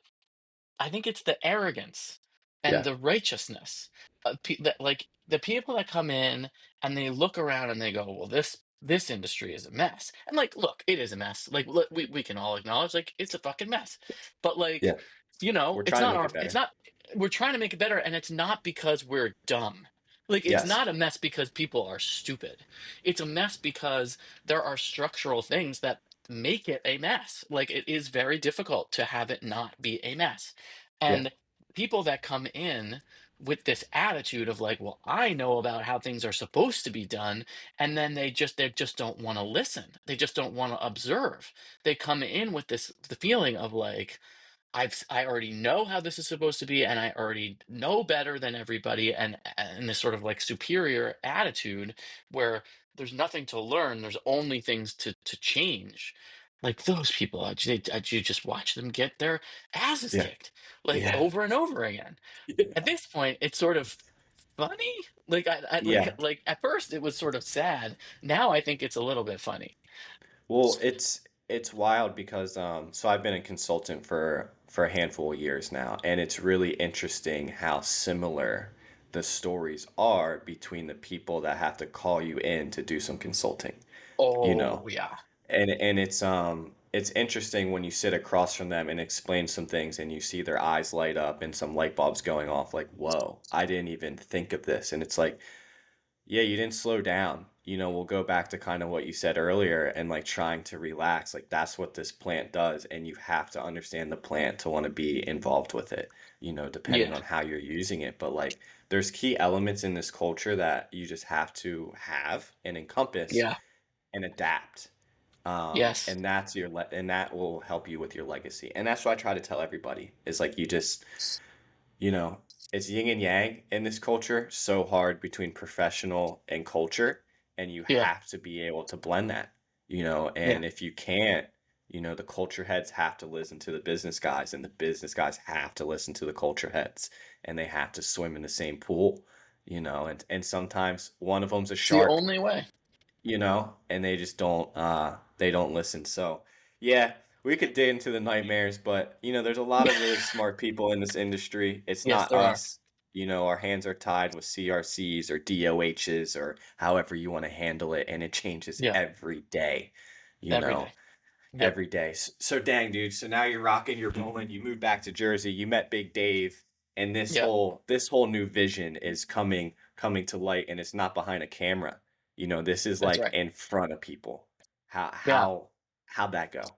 Speaker 2: I think it's the arrogance and
Speaker 1: Yeah.
Speaker 2: the righteousness that like the people that come in and they look around and they go, well, this industry is a mess. And like, look, it is a mess. Like, look, we can all acknowledge like it's a fucking mess. But like,
Speaker 1: Yeah. We're
Speaker 2: it's
Speaker 1: trying to
Speaker 2: not
Speaker 1: make
Speaker 2: our.
Speaker 1: it
Speaker 2: It's
Speaker 1: better.
Speaker 2: not. We're trying to make it better, and it's not because we're dumb. Like, it's
Speaker 1: Yes.
Speaker 2: not a mess because people are stupid. It's a mess because there are structural things that make it a mess. Like, it is very difficult to have it not be a mess.
Speaker 1: Yeah.
Speaker 2: And people that come in with this attitude of like, well, I know about how things are supposed to be done, and then they just don't want to listen. They just don't want to observe. They come in with the feeling of like, I already know how this is supposed to be, and I already know better than everybody, and this sort of like superior attitude where there's nothing to learn, there's only things to change. Like those people, you just watch them get their asses
Speaker 1: Yeah.
Speaker 2: kicked like
Speaker 1: Yeah.
Speaker 2: over and over again. At this point, it's sort of funny. Like I
Speaker 1: Yeah.
Speaker 2: like at first it was sort of sad. Now I think it's a little bit funny.
Speaker 1: Well, it's wild because so I've been a consultant for a handful of years now, and it's really interesting how similar the stories are between the people that have to call you in to do some consulting, you know.
Speaker 2: Oh yeah,
Speaker 1: And it's interesting when you sit across from them and explain some things and you see their eyes light up and some light bulbs going off like, "Whoa, I didn't even think of this." And it's like Yeah, you didn't slow down. We'll go back to kind of what you said earlier and like trying to relax. Like that's what this plant does, and you have to understand the plant to want to be involved with it, depending
Speaker 2: Yeah,
Speaker 1: on how you're using it. But like there's key elements in this culture that you just have to have and encompass
Speaker 2: yeah,
Speaker 1: and adapt.
Speaker 2: yes,
Speaker 1: And and that will help you with your legacy. And that's what I try to tell everybody is like you just you know, it's yin and yang in this culture, so hard between professional and culture, and you
Speaker 2: yeah,
Speaker 1: have to be able to blend that,
Speaker 2: yeah,
Speaker 1: and if you can't, the culture heads have to listen to the business guys, and the business guys have to listen to the culture heads, and they have to swim in the same pool, and sometimes one of them's a
Speaker 2: it's the
Speaker 1: shark,
Speaker 2: only way.
Speaker 1: and they just don't listen. So, yeah, we could dig into the nightmares, but there's a lot of really smart people in this industry. It's
Speaker 2: Yes,
Speaker 1: not
Speaker 2: there are.
Speaker 1: us. Our hands are tied with CRCs or DOHs or however you want to handle it, and it changes
Speaker 2: Yeah,
Speaker 1: every day, you
Speaker 2: every
Speaker 1: know
Speaker 2: day. Yep.
Speaker 1: every day. So dang, dude. So now you're rocking, you're rolling. You moved back to Jersey. You met Big Dave, and this
Speaker 2: Yep.
Speaker 1: whole this whole new vision is coming to light, and it's not behind a camera. This is
Speaker 2: That's
Speaker 1: like
Speaker 2: right.
Speaker 1: in front of people. How
Speaker 2: Yeah.
Speaker 1: how how'd that go?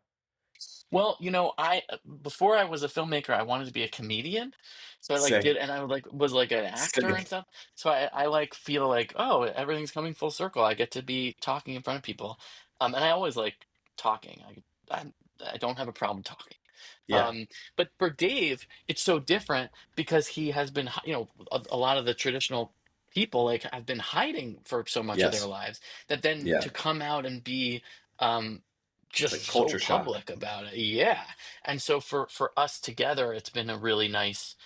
Speaker 2: Well, I before I was a filmmaker, I wanted to be a comedian. So I like did,
Speaker 1: Sick,
Speaker 2: and I was like an actor and
Speaker 1: sick.
Speaker 2: stuff. So I like feel like, oh, everything's coming full circle. I get to be talking in front of people. And I always like talking. I don't have a problem talking.
Speaker 1: Yeah.
Speaker 2: Um, but for Dave, it's so different because he has been, a lot of the traditional people like have been hiding for so much of their
Speaker 1: Yes.
Speaker 2: lives that then
Speaker 1: Yeah.
Speaker 2: to come out and be um
Speaker 1: It's like
Speaker 2: just so
Speaker 1: culture shock.
Speaker 2: public about it. Yeah. And so for us together, it's been a really nice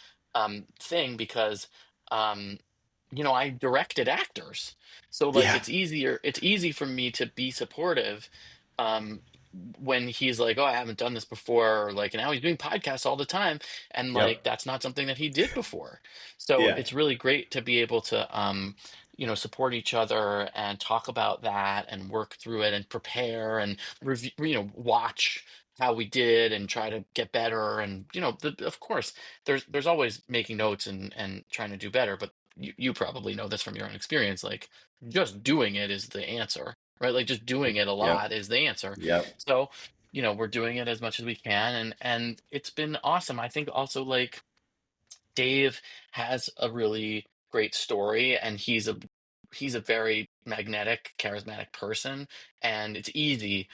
Speaker 2: thing because um I directed actors. So like
Speaker 1: Yeah.
Speaker 2: it's easy for me to be supportive um when he's like, "Oh, I haven't done this before," or like now he's doing podcasts all the time and like
Speaker 1: Yep.
Speaker 2: that's not something that he did before. So
Speaker 1: Yeah.
Speaker 2: it's really great to be able to support each other and talk about that and work through it and prepare and review, watch how we did and try to get better. And of course, there's always making notes and trying to do better. But you probably know this from your own experience. Like just doing it is the answer, right? Like just doing it a
Speaker 1: Yep.
Speaker 2: lot is the answer.
Speaker 1: Yep.
Speaker 2: So we're doing it as much as we can, and it's been awesome. I think also like Dave has a really great story, and he's a very magnetic, charismatic person, and it's easy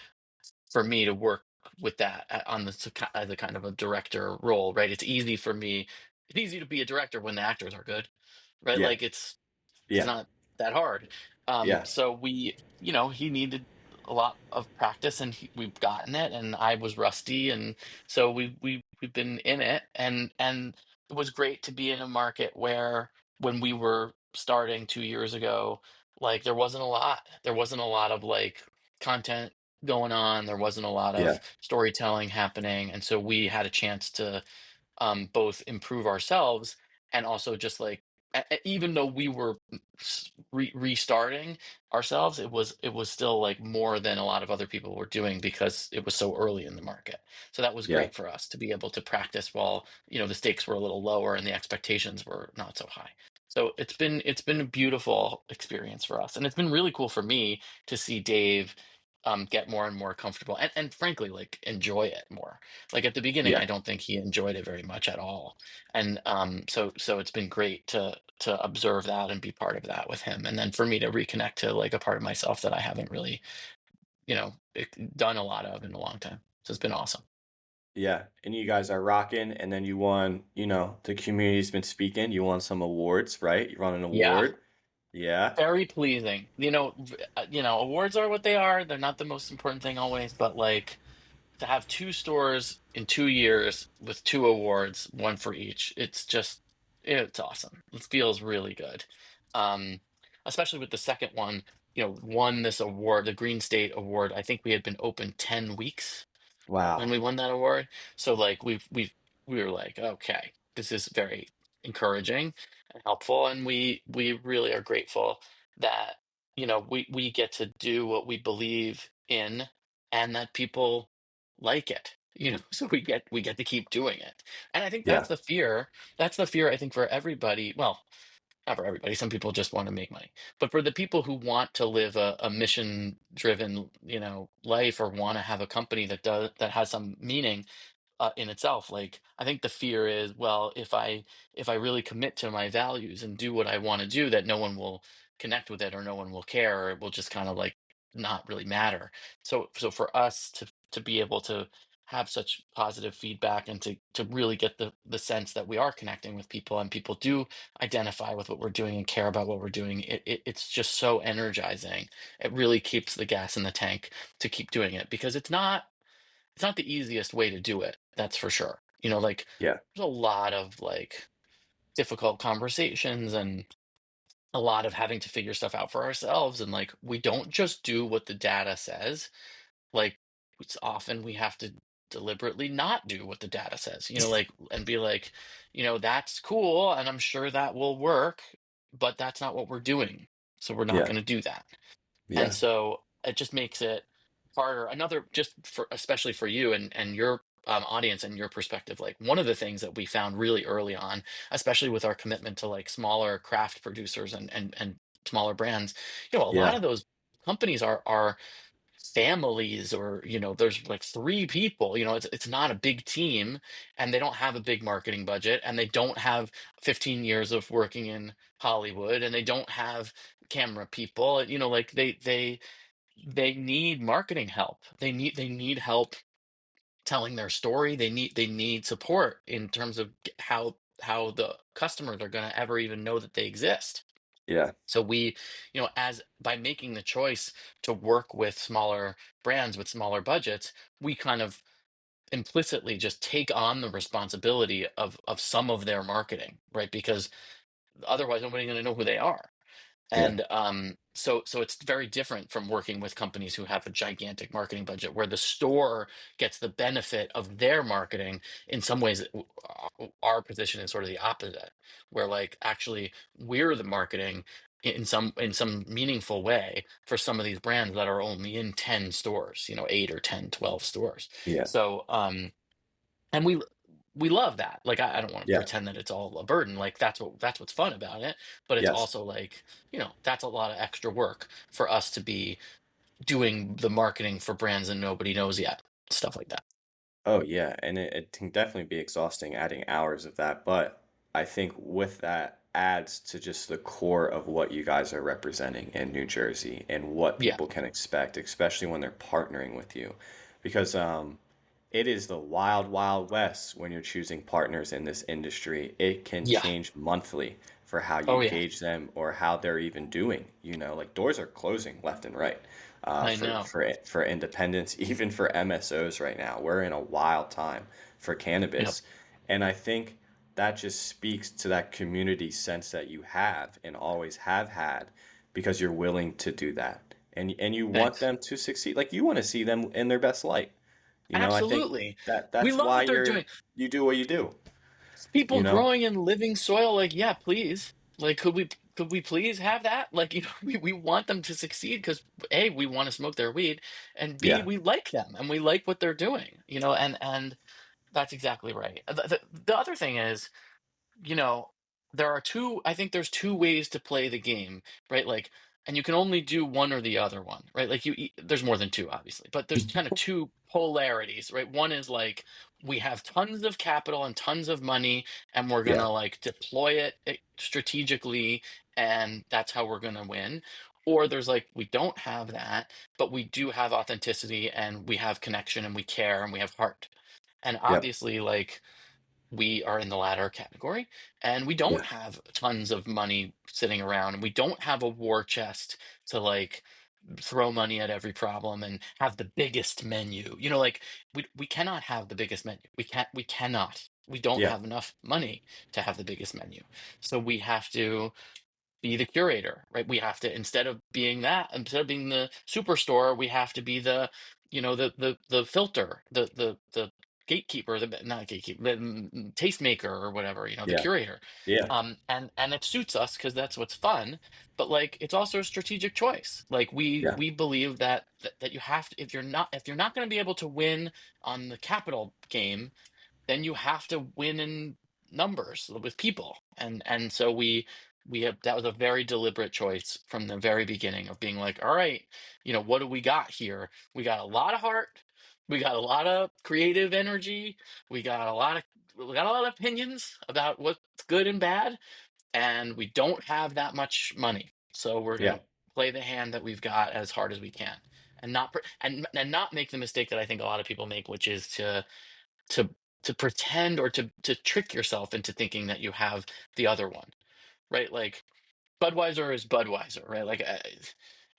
Speaker 2: for me to work with that on as a kind of a director role, right? It's easy for me. It's easy to be a director when the actors are good, right?
Speaker 1: Yeah.
Speaker 2: Like it's
Speaker 1: Yeah.
Speaker 2: not that hard.
Speaker 1: Yeah.
Speaker 2: So he needed a lot of practice, and we've gotten it. And I was rusty, and so we've been in it, and it was great to be in a market where when we were starting 2 years ago, like there wasn't a lot of like content going on. There wasn't a lot of
Speaker 1: Yeah.
Speaker 2: storytelling happening, and so we had a chance to both improve ourselves and also just like even though we were restarting ourselves, it was still like more than a lot of other people were doing because it was so early in the market. So that was
Speaker 1: Yeah.
Speaker 2: great for us to be able to practice while the stakes were a little lower and the expectations were not so high. So it's been a beautiful experience for us, and it's been really cool for me to see Dave get more and more comfortable and frankly like enjoy it more. Like at the beginning, I
Speaker 1: Yeah.
Speaker 2: don't think he enjoyed it very much at all, and so it's been great to observe that and be part of that with him, and then for me to reconnect to like a part of myself that I haven't really done a lot of in a long time. So it's been awesome.
Speaker 1: Yeah, and you guys are rocking, and then you won, the community's been speaking. You won some awards, right? You won an
Speaker 2: Yeah,
Speaker 1: award. Yeah.
Speaker 2: very pleasing. Awards are what they are. They're not the most important thing always, but like to have two stores in 2 years with two awards, one for each. It's awesome. It feels really good. Um, Especially with the second one, won this award, the Green State Award. I think we had been open 10 weeks when
Speaker 1: Wow.
Speaker 2: we won that award. So like we were like, okay, this is very encouraging and helpful, and we really are grateful that we get to do what we believe in and that people like it. So we get to keep doing it. And I think
Speaker 1: Yeah.
Speaker 2: that's the fear. That's the fear I think for everybody. Well, not for everybody. Some people just want to make money. But for the people who want to live a mission driven, life, or want to have a company that has some meaning in itself, like, I think the fear is, well, if I really commit to my values and do what I want to do, that no one will connect with it, or no one will care, or it will just kind of like not really matter. So for us to be able to have such positive feedback, and to really get the sense that we are connecting with people, and people do identify with what we're doing and care about what we're doing, it's just so energizing. It really keeps the gas in the tank to keep doing it, because it's not the easiest way to do it, that's for sure. Like,
Speaker 1: Yeah,
Speaker 2: there's a lot of like difficult conversations, and a lot of having to figure stuff out for ourselves, and like, we don't just do what the data says. Like, it's often we have to deliberately not do what the data says, like, and be like, that's cool, and I'm sure that will work, but that's not what we're doing. So we're not
Speaker 1: yeah,
Speaker 2: going to do that. And
Speaker 1: yeah,
Speaker 2: so it just makes it harder. Another, just for, especially for you and your audience and your perspective, like, one of the things that we found really early on, especially with our commitment to like smaller craft producers and smaller brands, a lot
Speaker 1: yeah,
Speaker 2: of those companies are families, or there's like three people. It's not a big team, and they don't have a big marketing budget, and they don't have 15 years of working in Hollywood, and they don't have camera people. Like, they need marketing help. They need help telling their story. They need support in terms of how the customers are going to ever even know that they exist.
Speaker 1: yeah,
Speaker 2: So we, as by making the choice to work with smaller brands with smaller budgets, we kind of implicitly just take on the responsibility of some of their marketing, right? Because otherwise nobody's going to know who they are.
Speaker 1: yeah,
Speaker 2: And so it's very different from working with companies who have a gigantic marketing budget, where the store gets the benefit of their marketing. In some ways, our position is sort of the opposite, where like, actually, we're the marketing in some meaningful way for some of these brands that are only in 10 stores, 8 or 10, 12 stores.
Speaker 1: yeah,
Speaker 2: So and we love that. Like, I don't want to
Speaker 1: yeah,
Speaker 2: pretend that it's all a burden. Like, that's what's fun about it. But it's
Speaker 1: yes.
Speaker 2: also like, that's a lot of extra work for us to be doing the marketing for brands that nobody knows yet, stuff like that.
Speaker 1: Oh yeah, and it can definitely be exhausting adding hours of that, but I think with that adds to just the core of what you guys are representing in New Jersey and what
Speaker 2: Yeah,
Speaker 1: people can expect, especially when they're partnering with you. Because it is the wild, wild west when you're choosing partners in this industry. It can
Speaker 2: yeah,
Speaker 1: change monthly for how you
Speaker 2: oh yeah,
Speaker 1: gauge them or how they're even doing. Like doors are closing left and right
Speaker 2: I
Speaker 1: for
Speaker 2: know.
Speaker 1: for independents, even for MSOs right now. We're in a wild time for
Speaker 2: Yep,
Speaker 1: cannabis, and I think that just speaks to that community sense that you have and always have had because you're willing to do that. And you want
Speaker 2: thanks.
Speaker 1: them to succeed. Like you want to see them in their best light. I think
Speaker 2: Absolutely.
Speaker 1: that
Speaker 2: We
Speaker 1: that's
Speaker 2: love
Speaker 1: why
Speaker 2: what they're doing.
Speaker 1: you do what you do,
Speaker 2: People
Speaker 1: you know?
Speaker 2: growing in living soil, like, yeah, please. Like, could we please have that? Like, we want them to succeed, because A, we want to smoke their weed, and B,
Speaker 1: Yeah.
Speaker 2: we like them and we like what they're doing, and that's exactly right. The other thing is, you know, I think there's two ways to play the game, right? Like, and you can only do one or the other one, right? Like, there's more than two, obviously, but there's kind of two polarities, right? One is like, we have tons of capital and tons of money, and we're
Speaker 1: Yeah.
Speaker 2: gonna like deploy it strategically, and that's how we're gonna win. Or there's like, we don't have that, but we do have authenticity, and we have connection, and we care, and we have heart. And
Speaker 1: Yep.
Speaker 2: obviously, like, we are in the latter category, and we don't
Speaker 1: Yeah.
Speaker 2: have tons of money sitting around, and we don't have a war chest to like throw money at every problem and have the biggest menu. Like, we cannot have the biggest menu. We cannot. We don't
Speaker 1: Yeah.
Speaker 2: have enough money to have the biggest menu. So we have to be the curator, right? We have to, instead of being the superstore, we have to be the filter, the gatekeeper, the not gatekeeper, the tastemaker, or whatever, the
Speaker 1: Yeah.
Speaker 2: curator.
Speaker 1: Yeah.
Speaker 2: And it suits us because that's what's fun, but like, it's also a strategic choice. Like, we
Speaker 1: Yeah.
Speaker 2: we believe that you have to, if you're not going to be able to win on the capital game, then you have to win in numbers with people. And so we have that was a very deliberate choice from the very beginning of being like, all right, what do we got here? We got a lot of heart, we got a lot of creative energy, we got a lot of we got a lot of opinions about what's good and bad, and we don't have that much money. So we're
Speaker 1: Yeah.
Speaker 2: gonna play the hand that we've got as hard as we can, and not make the mistake that I think a lot of people make, which is to to pretend or to trick yourself into thinking that you have the other one, right? Like Budweiser is Budweiser, right? Like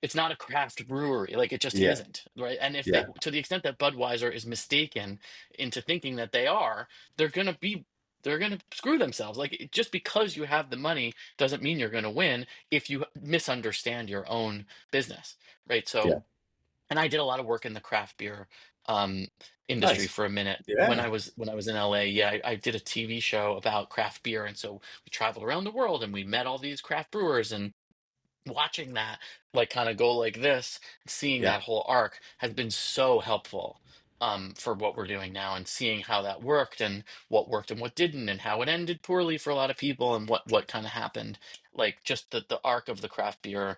Speaker 2: it's not a craft brewery, like it just
Speaker 1: Yeah.
Speaker 2: isn't, right? And if they,
Speaker 1: Yeah.
Speaker 2: to the extent that Budweiser is mistaken into thinking that they are, they're gonna be, they're gonna screw themselves. Like just because you have the money doesn't mean you're gonna win if you misunderstand your own business, right? So,
Speaker 1: Yeah.
Speaker 2: and I did a lot of work in the craft beer um, industry
Speaker 1: Nice.
Speaker 2: for a minute when
Speaker 1: Yeah.
Speaker 2: I was in LA. Yeah, I did a TV show about craft beer, and so we traveled around the world and we met all these craft brewers, and watching that like kind of go like this, seeing
Speaker 1: Yeah.
Speaker 2: that whole arc has been so helpful for what we're doing now, and seeing how that worked and what didn't, and how it ended poorly for a lot of people, and what kind of happened. Like just the arc of the craft beer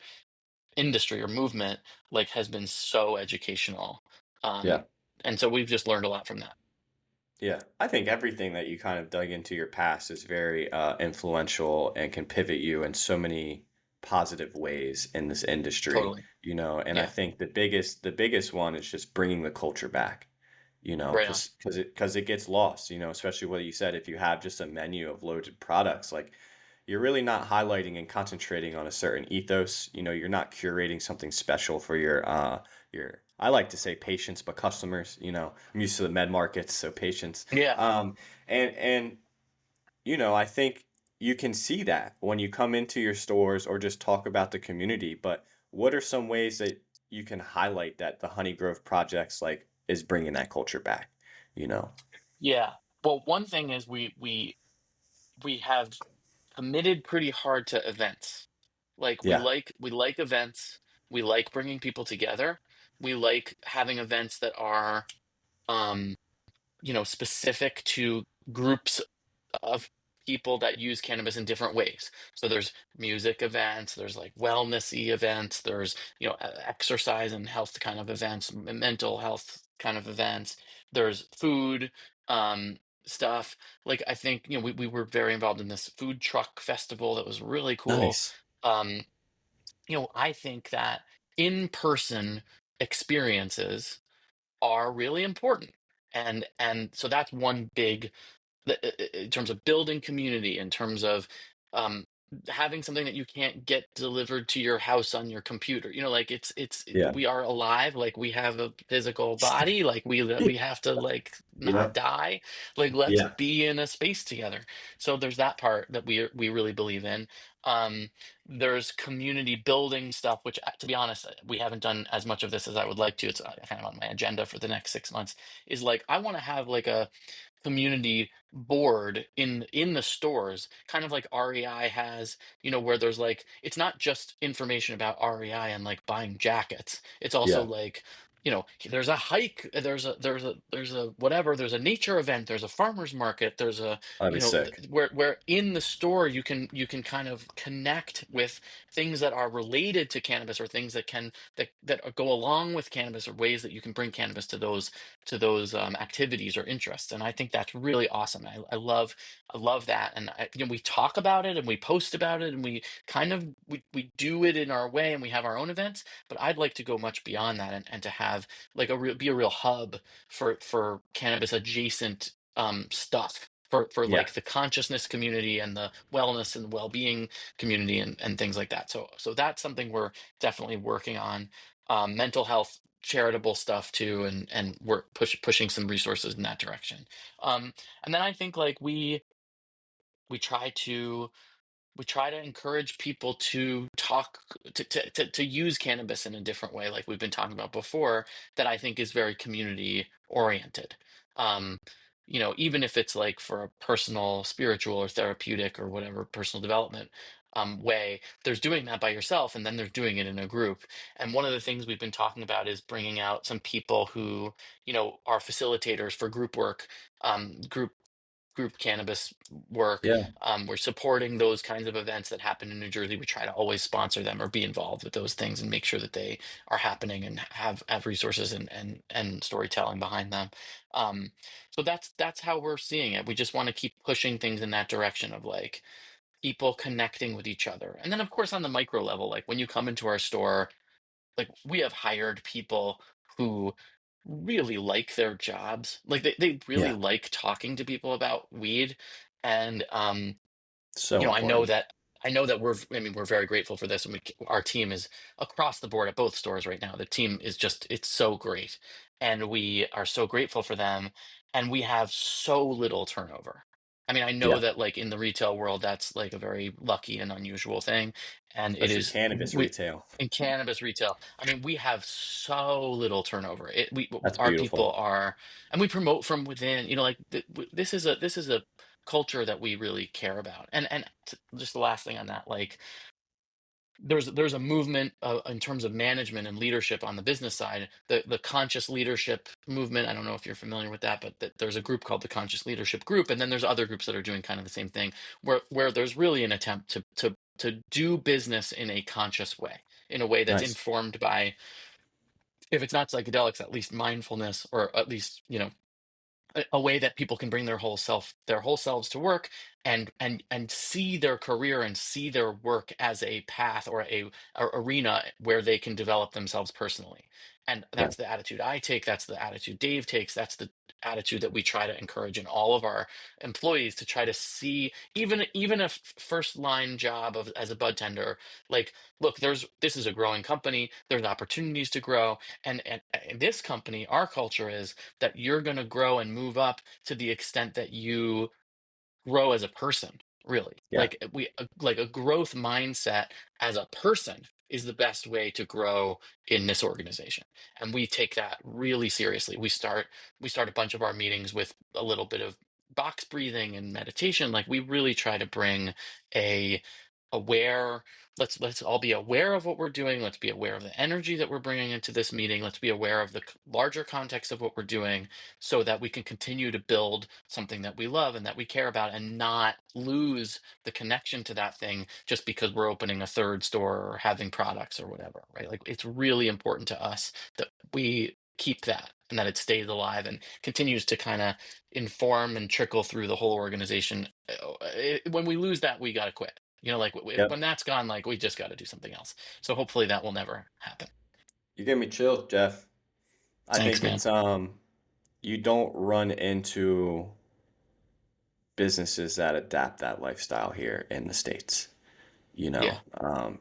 Speaker 2: industry or movement like has been so educational. Um,
Speaker 1: Yeah.
Speaker 2: and so we've just learned a lot from that.
Speaker 1: Yeah, I think everything that you kind of dug into your past is very influential and can pivot you in so many positive ways in this industry,
Speaker 2: Totally.
Speaker 1: and I
Speaker 2: Yeah.
Speaker 1: think the biggest one is just bringing the culture back,
Speaker 2: Right on.
Speaker 1: because it gets lost, especially what you said, if you have just a menu of loaded products, like you're really not highlighting and concentrating on a certain ethos. You're not curating something special for your I like to say patients, but customers. I'm used to the med markets, so patients.
Speaker 2: Yeah.
Speaker 1: Um, and I think you can see that when you come into your stores or just talk about the community. But what are some ways that you can highlight that the Honey Grove projects like is bringing that culture back? You know?
Speaker 2: Yeah. Well, one thing is we have committed pretty hard to events. Like
Speaker 1: Yeah.
Speaker 2: we like events. We like bringing people together. We like having events that are um, specific to groups of people that use cannabis in different ways. So there's music events, there's like wellnessy events, there's exercise and health kind of events, mental health kind of events. There's food stuff. Like I think we were very involved in this food truck festival that was really cool.
Speaker 1: Nice.
Speaker 2: Um, I think that in-person experiences are really important. And so that's one big in terms of building community, in terms of um, having something that you can't get delivered to your house on your computer. Like
Speaker 1: Yeah.
Speaker 2: we are alive, like we have a physical body, like we have to like not
Speaker 1: Yeah.
Speaker 2: die. Like let's
Speaker 1: Yeah.
Speaker 2: be in a space together. So there's that part that we really believe in. Um, there's community building stuff, which to be honest, we haven't done as much of this as I would like to. It's kind of on my agenda for the next 6 months. Is like I want to have like a community board in the stores, kind of like REI has, where there's like it's not just information about REI and like buying jackets. It's also
Speaker 1: Yeah.
Speaker 2: like there's a hike, there's a whatever, there's a nature event, there's a farmers market, there's a
Speaker 1: That'd be sick.
Speaker 2: where in the store you can kind of connect with things that are related to cannabis, or things that go along with cannabis, or ways that you can bring cannabis to those activities or interests. And I think that's really awesome. I love that. And we talk about it and we post about it, and we kind of we do it in our way, and we have our own events. But I'd like to go much beyond that, and to have like be a real hub for cannabis adjacent stuff. For
Speaker 1: Yeah.
Speaker 2: like the consciousness community and the wellness and well-being community, and things like that. So that's something we're definitely working on. Mental health charitable stuff too, and we're pushing some resources in that direction. Um, and then I think like we try to we try to encourage people to talk to use cannabis in a different way, like we've been talking about before, that I think is very community oriented. um Even if it's like for a personal spiritual or therapeutic or whatever personal development way, there's doing that by yourself, and then there's doing it in a group. And one of the things we've been talking about is bringing out some people who are facilitators for group work, group group cannabis work.
Speaker 1: Yeah.
Speaker 2: We're supporting those kinds of events that happen in New Jersey. We try to always sponsor them or be involved with those things and make sure that they are happening and have resources and storytelling behind them. Um, so that's how we're seeing it. We just want to keep pushing things in that direction of like people connecting with each other. And then of course on the micro level, like when you come into our store, like we have hired people who really like their jobs. Like they really
Speaker 1: Yeah.
Speaker 2: like talking to people about weed. And
Speaker 1: So
Speaker 2: you know,
Speaker 1: important.
Speaker 2: I know that I mean, we're very grateful for this, and our team is across the board at both stores right now. The team is just, it's so great, and we are so grateful for them, and we have so little turnover. I mean, I know
Speaker 1: Yeah.
Speaker 2: that like in the retail world, that's like a very lucky and unusual thing, and it
Speaker 1: Especially
Speaker 2: is
Speaker 1: cannabis
Speaker 2: we
Speaker 1: retail.
Speaker 2: in cannabis retail. I mean, we have so little turnover.
Speaker 1: That's
Speaker 2: Our people
Speaker 1: beautiful.
Speaker 2: are, and we promote from within. You know, like this is a culture that we really care about. And just the last thing on that, like there's a movement in terms of management and leadership on the business side, the conscious leadership movement. I don't know if you're familiar with that, but there's a group called the Conscious Leadership Group, and then there's other groups that are doing kind of the same thing, where there's really an attempt to do business in a conscious way, in a way that's
Speaker 1: Nice.
Speaker 2: informed by, if it's not psychedelics, at least mindfulness, or at least, you know, a way that people can bring their whole selves to work, and see their career and see their work as a path or a arena where they can develop themselves personally. And
Speaker 1: Yeah.
Speaker 2: that's the attitude I take, that's the attitude Dave takes, that's the attitude that we try to encourage in all of our employees, to try to see even a first line job of as a bud tender, like, look, this is a growing company, there's opportunities to grow, and this company, our culture is that you're going to grow and move up to the extent that you grow as a person, really.
Speaker 1: Yeah.
Speaker 2: Like like a growth mindset as a person is the best way to grow in this organization, and we take that really seriously. We start a bunch of our meetings with a little bit of box breathing and meditation. Like we really try to bring a aware, let's all be aware of what we're doing, let's be aware of the energy that we're bringing into this meeting, let's be aware of the larger context of what we're doing, so that we can continue to build something that we love and that we care about, and not lose the connection to that thing just because we're opening a third store or having products or whatever, right? Like it's really important to us that we keep that and that it stays alive and continues to kind of inform and trickle through the whole organization. When we lose that, we got to quit. You know, like when
Speaker 1: Yep.
Speaker 2: that's gone, like we just got to do something else. So hopefully that will never happen.
Speaker 1: You give me chills, Jeff. I
Speaker 2: Thanks,
Speaker 1: think
Speaker 2: man.
Speaker 1: it's you don't run into businesses that adapt that lifestyle here in the States.
Speaker 2: Yeah,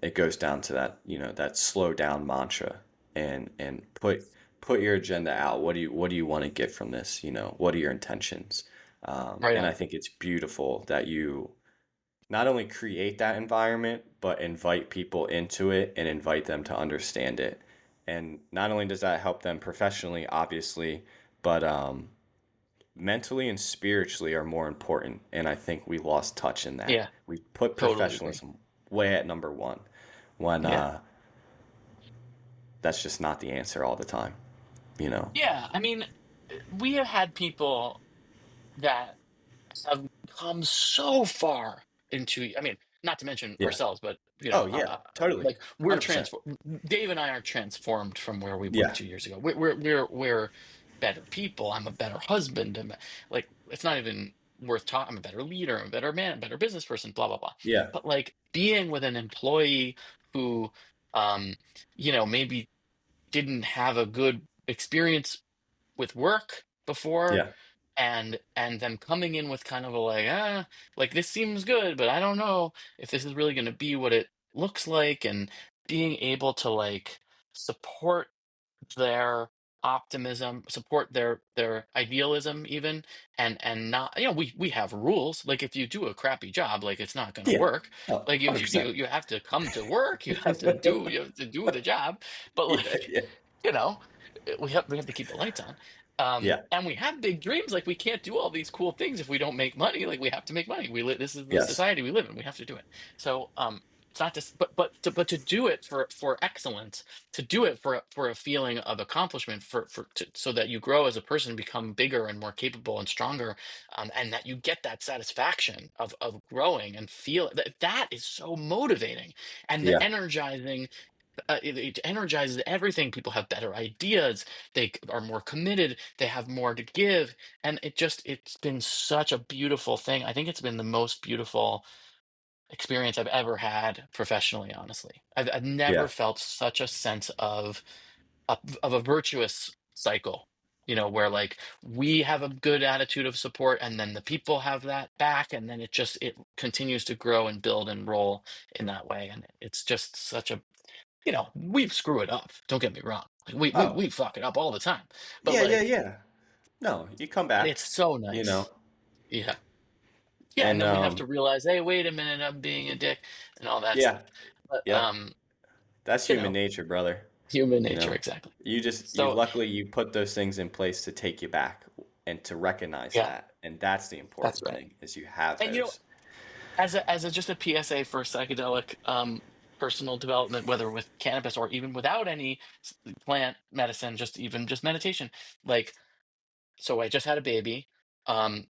Speaker 1: It goes down to that, that slow down mantra, and put your agenda out. What do you want to get from this? What are your intentions?
Speaker 2: right
Speaker 1: And I
Speaker 2: on.
Speaker 1: think it's beautiful that you not only create that environment, but invite people into it and invite them to understand it. And not only does that help them professionally, obviously, but mentally and spiritually are more important. And I think we lost touch in that.
Speaker 2: Yeah,
Speaker 1: We put
Speaker 2: totally agree.
Speaker 1: professionalism way at number one when
Speaker 2: Yeah.
Speaker 1: that's just not the answer all the time, you know?
Speaker 2: Yeah, I mean, we have had people that have come so far into, I mean, not to mention
Speaker 1: Yeah.
Speaker 2: ourselves, but you know,
Speaker 1: Oh, yeah, totally.
Speaker 2: like we're
Speaker 1: 100%.
Speaker 2: transformed. Dave and I are transformed from where we were
Speaker 1: Yeah.
Speaker 2: 2 years ago. We're better people. I'm a better husband. Like it's not even worth talking. I'm a better leader. I'm a better man, a better business person. Blah blah blah.
Speaker 1: Yeah.
Speaker 2: But like being with an employee who, um, you know, maybe didn't have a good experience with work before,
Speaker 1: Yeah.
Speaker 2: and them coming in with kind of a like this seems good, but I don't know if this is really going to be what it looks like, and being able to like support their optimism, support their idealism even, and not, you know, we have rules. Like if you do a crappy job, like it's not going to
Speaker 1: Yeah.
Speaker 2: work.
Speaker 1: Oh,
Speaker 2: Like you
Speaker 1: 100%.
Speaker 2: you have to come to work, you have to do the job, but
Speaker 1: Yeah.
Speaker 2: like,
Speaker 1: Yeah.
Speaker 2: you know, we have to keep the lights on.
Speaker 1: Yeah.
Speaker 2: And we have big dreams. Like we can't do all these cool things if we don't make money. Like we have to make money. This is the
Speaker 1: Yes.
Speaker 2: society we live in. We have to do it. So it's not just, but to do it for excellence, to do it for a feeling of accomplishment, so that you grow as a person, become bigger and more capable and stronger, and that you get that satisfaction of growing and feel that is so motivating and
Speaker 1: Yeah.
Speaker 2: energizing. It energizes everything. People have better ideas. They are more committed. They have more to give, and it's been such a beautiful thing. I think it's been the most beautiful experience I've ever had professionally. Honestly, I've never
Speaker 1: Yeah.
Speaker 2: felt such a sense of a virtuous cycle. Where like we have a good attitude of support, and then the people have that back, and then it continues to grow and build and roll in that way, and it's just such a we screw it up. Don't get me wrong. Like,
Speaker 1: Oh,
Speaker 2: we fuck it up all the time. But
Speaker 1: yeah, yeah,
Speaker 2: like,
Speaker 1: yeah. No, you come back,
Speaker 2: it's so
Speaker 1: you
Speaker 2: nice.
Speaker 1: know,
Speaker 2: Yeah. Yeah. And
Speaker 1: and
Speaker 2: then we have to realize, hey, wait a minute, I'm being a dick and all that
Speaker 1: yeah,
Speaker 2: stuff. But
Speaker 1: yep. That's
Speaker 2: you
Speaker 1: human
Speaker 2: know,
Speaker 1: nature, brother.
Speaker 2: human
Speaker 1: You
Speaker 2: nature,
Speaker 1: know,
Speaker 2: exactly.
Speaker 1: you
Speaker 2: So
Speaker 1: luckily you put those things in place to take you back and to recognize
Speaker 2: yeah,
Speaker 1: that, and that's the
Speaker 2: that's
Speaker 1: important
Speaker 2: right.
Speaker 1: thing is you have
Speaker 2: And
Speaker 1: those.
Speaker 2: as a just a PSA for psychedelic personal development, whether with cannabis or even without any plant medicine, just meditation, like so I just had a baby.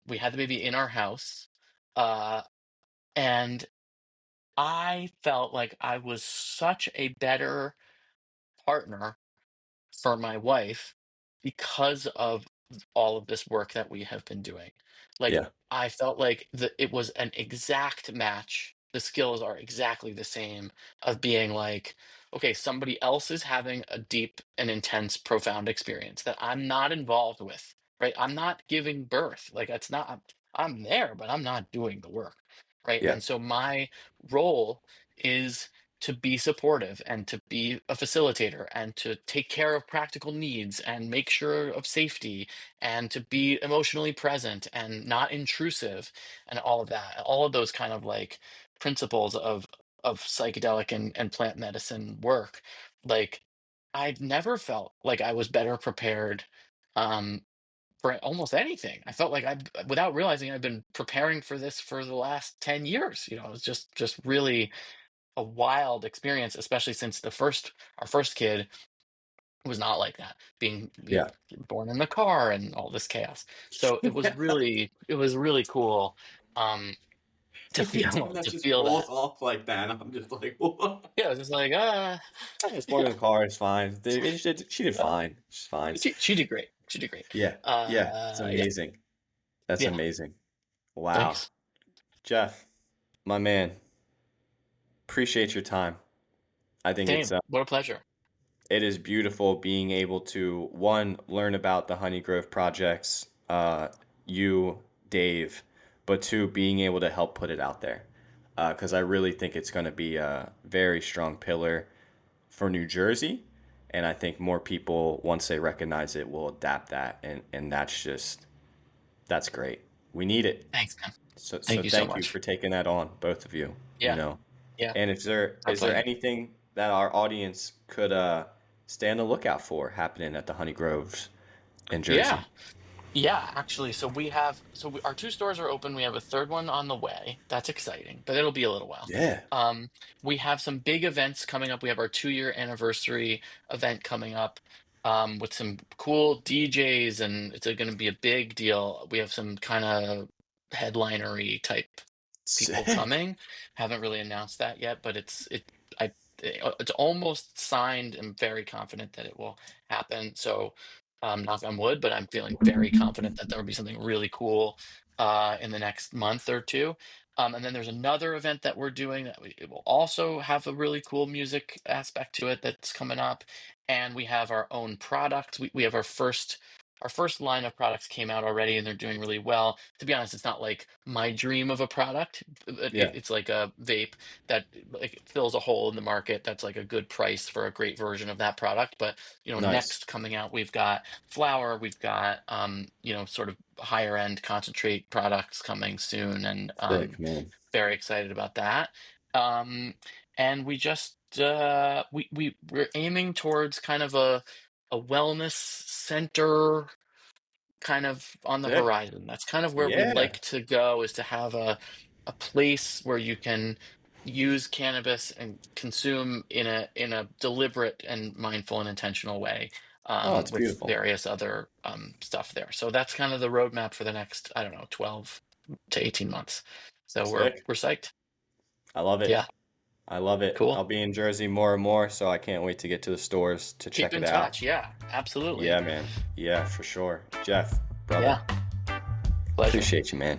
Speaker 2: We had the baby in our house. Uh and I felt like I was such a better partner for my wife because of all of this work that we have been doing. Like
Speaker 1: Yeah,
Speaker 2: I felt like it was an exact match. The skills are exactly the same of being like, okay, somebody else is having a deep and intense, profound experience that I'm not involved with, right? I'm not giving birth. Like it's not, I'm there, but I'm not doing the work, right?
Speaker 1: yeah,
Speaker 2: And so my role is to be supportive and to be a facilitator and to take care of practical needs and make sure of safety and to be emotionally present and not intrusive and all of that, all of those kind of like principles of psychedelic and plant medicine work. Like I've never felt like I was better prepared um for almost anything. I felt like without realizing, I've been preparing for this for the last 10 years. It was just really a wild experience, especially since our first kid was not like that, being
Speaker 1: yeah.
Speaker 2: born in the car and all this chaos. So
Speaker 1: Yeah.
Speaker 2: it was really cool, um, to
Speaker 1: Every time
Speaker 2: feel
Speaker 1: that
Speaker 2: to
Speaker 1: just
Speaker 2: feel
Speaker 1: rolls
Speaker 2: that.
Speaker 1: off like that, I'm just like, what?
Speaker 2: Yeah, I was just like,
Speaker 1: I was born in
Speaker 2: yeah,
Speaker 1: the car. It's fine. She did
Speaker 2: uh,
Speaker 1: fine. She's fine.
Speaker 2: she did great. She did great.
Speaker 1: Yeah, yeah. It's
Speaker 2: Yeah,
Speaker 1: amazing. That's
Speaker 2: yeah.
Speaker 1: amazing. Wow,
Speaker 2: Thanks.
Speaker 1: Jeff, my man. Appreciate your time. I think
Speaker 2: Same. What a pleasure.
Speaker 1: it is beautiful being able to one learn about the Honey Grove projects, you, Dave, but two being able to help put it out there, because I really think it's going to be a very strong pillar for New Jersey, and I think more people once they recognize it will adapt that, and that's great. We need it.
Speaker 2: Thanks, man.
Speaker 1: So
Speaker 2: Thank you so
Speaker 1: thank you for
Speaker 2: much.
Speaker 1: taking that on, both of you. You
Speaker 2: Yeah,
Speaker 1: know.
Speaker 2: yeah.
Speaker 1: And
Speaker 2: Our
Speaker 1: is there
Speaker 2: pleasure.
Speaker 1: anything that our audience could stay on the lookout for happening at the Honey Groves in
Speaker 2: Yeah.
Speaker 1: Jersey?
Speaker 2: Yeah, actually, our two stores are open. We have a third one on the way. That's exciting, but it'll be a little while.
Speaker 1: Yeah.
Speaker 2: We have some big events coming up. We have our 2-year anniversary event coming up, with some cool DJs, and it's going to be a big deal. We have some kind of headlinery type people
Speaker 1: Sick.
Speaker 2: coming. Haven't really announced that yet, but it's almost signed. I'm very confident that it will happen. So, knock on wood, but I'm feeling very confident that there will be something really cool in the next month or two. And then there's another event that we're doing it will also have a really cool music aspect to it that's coming up. And we have our own products. We have our first line of products came out already, and they're doing really well. To be honest, it's not like my dream of a product, but
Speaker 1: Yeah.
Speaker 2: it's like a vape that like fills a hole in the market. That's like a good price for a great version of that product. But
Speaker 1: Nice.
Speaker 2: next coming out, we've got flower, we've got sort of higher end concentrate products coming soon, and
Speaker 1: Sick, man.
Speaker 2: very excited about that. Um, and we're aiming towards kind of a wellness center kind of on the
Speaker 1: Sick.
Speaker 2: horizon. That's kind of where we'd
Speaker 1: Yeah.
Speaker 2: like to go, is to have a place where you can use cannabis and consume in a deliberate and mindful and intentional way,
Speaker 1: Oh, it's
Speaker 2: with
Speaker 1: beautiful.
Speaker 2: various other stuff there. So that's kind of the roadmap for the next, I don't know, 12 to 18 months. So
Speaker 1: Sick.
Speaker 2: we're psyched.
Speaker 1: I love it.
Speaker 2: Yeah,
Speaker 1: I love it. I'll
Speaker 2: cool.
Speaker 1: be in Jersey more and more, so I can't wait to get to the stores to
Speaker 2: Keep
Speaker 1: check
Speaker 2: in
Speaker 1: it out.
Speaker 2: touch. Yeah, absolutely.
Speaker 1: Yeah, man. Yeah, for sure. Jeff, brother,
Speaker 2: Yeah, pleasure.
Speaker 1: appreciate you, man.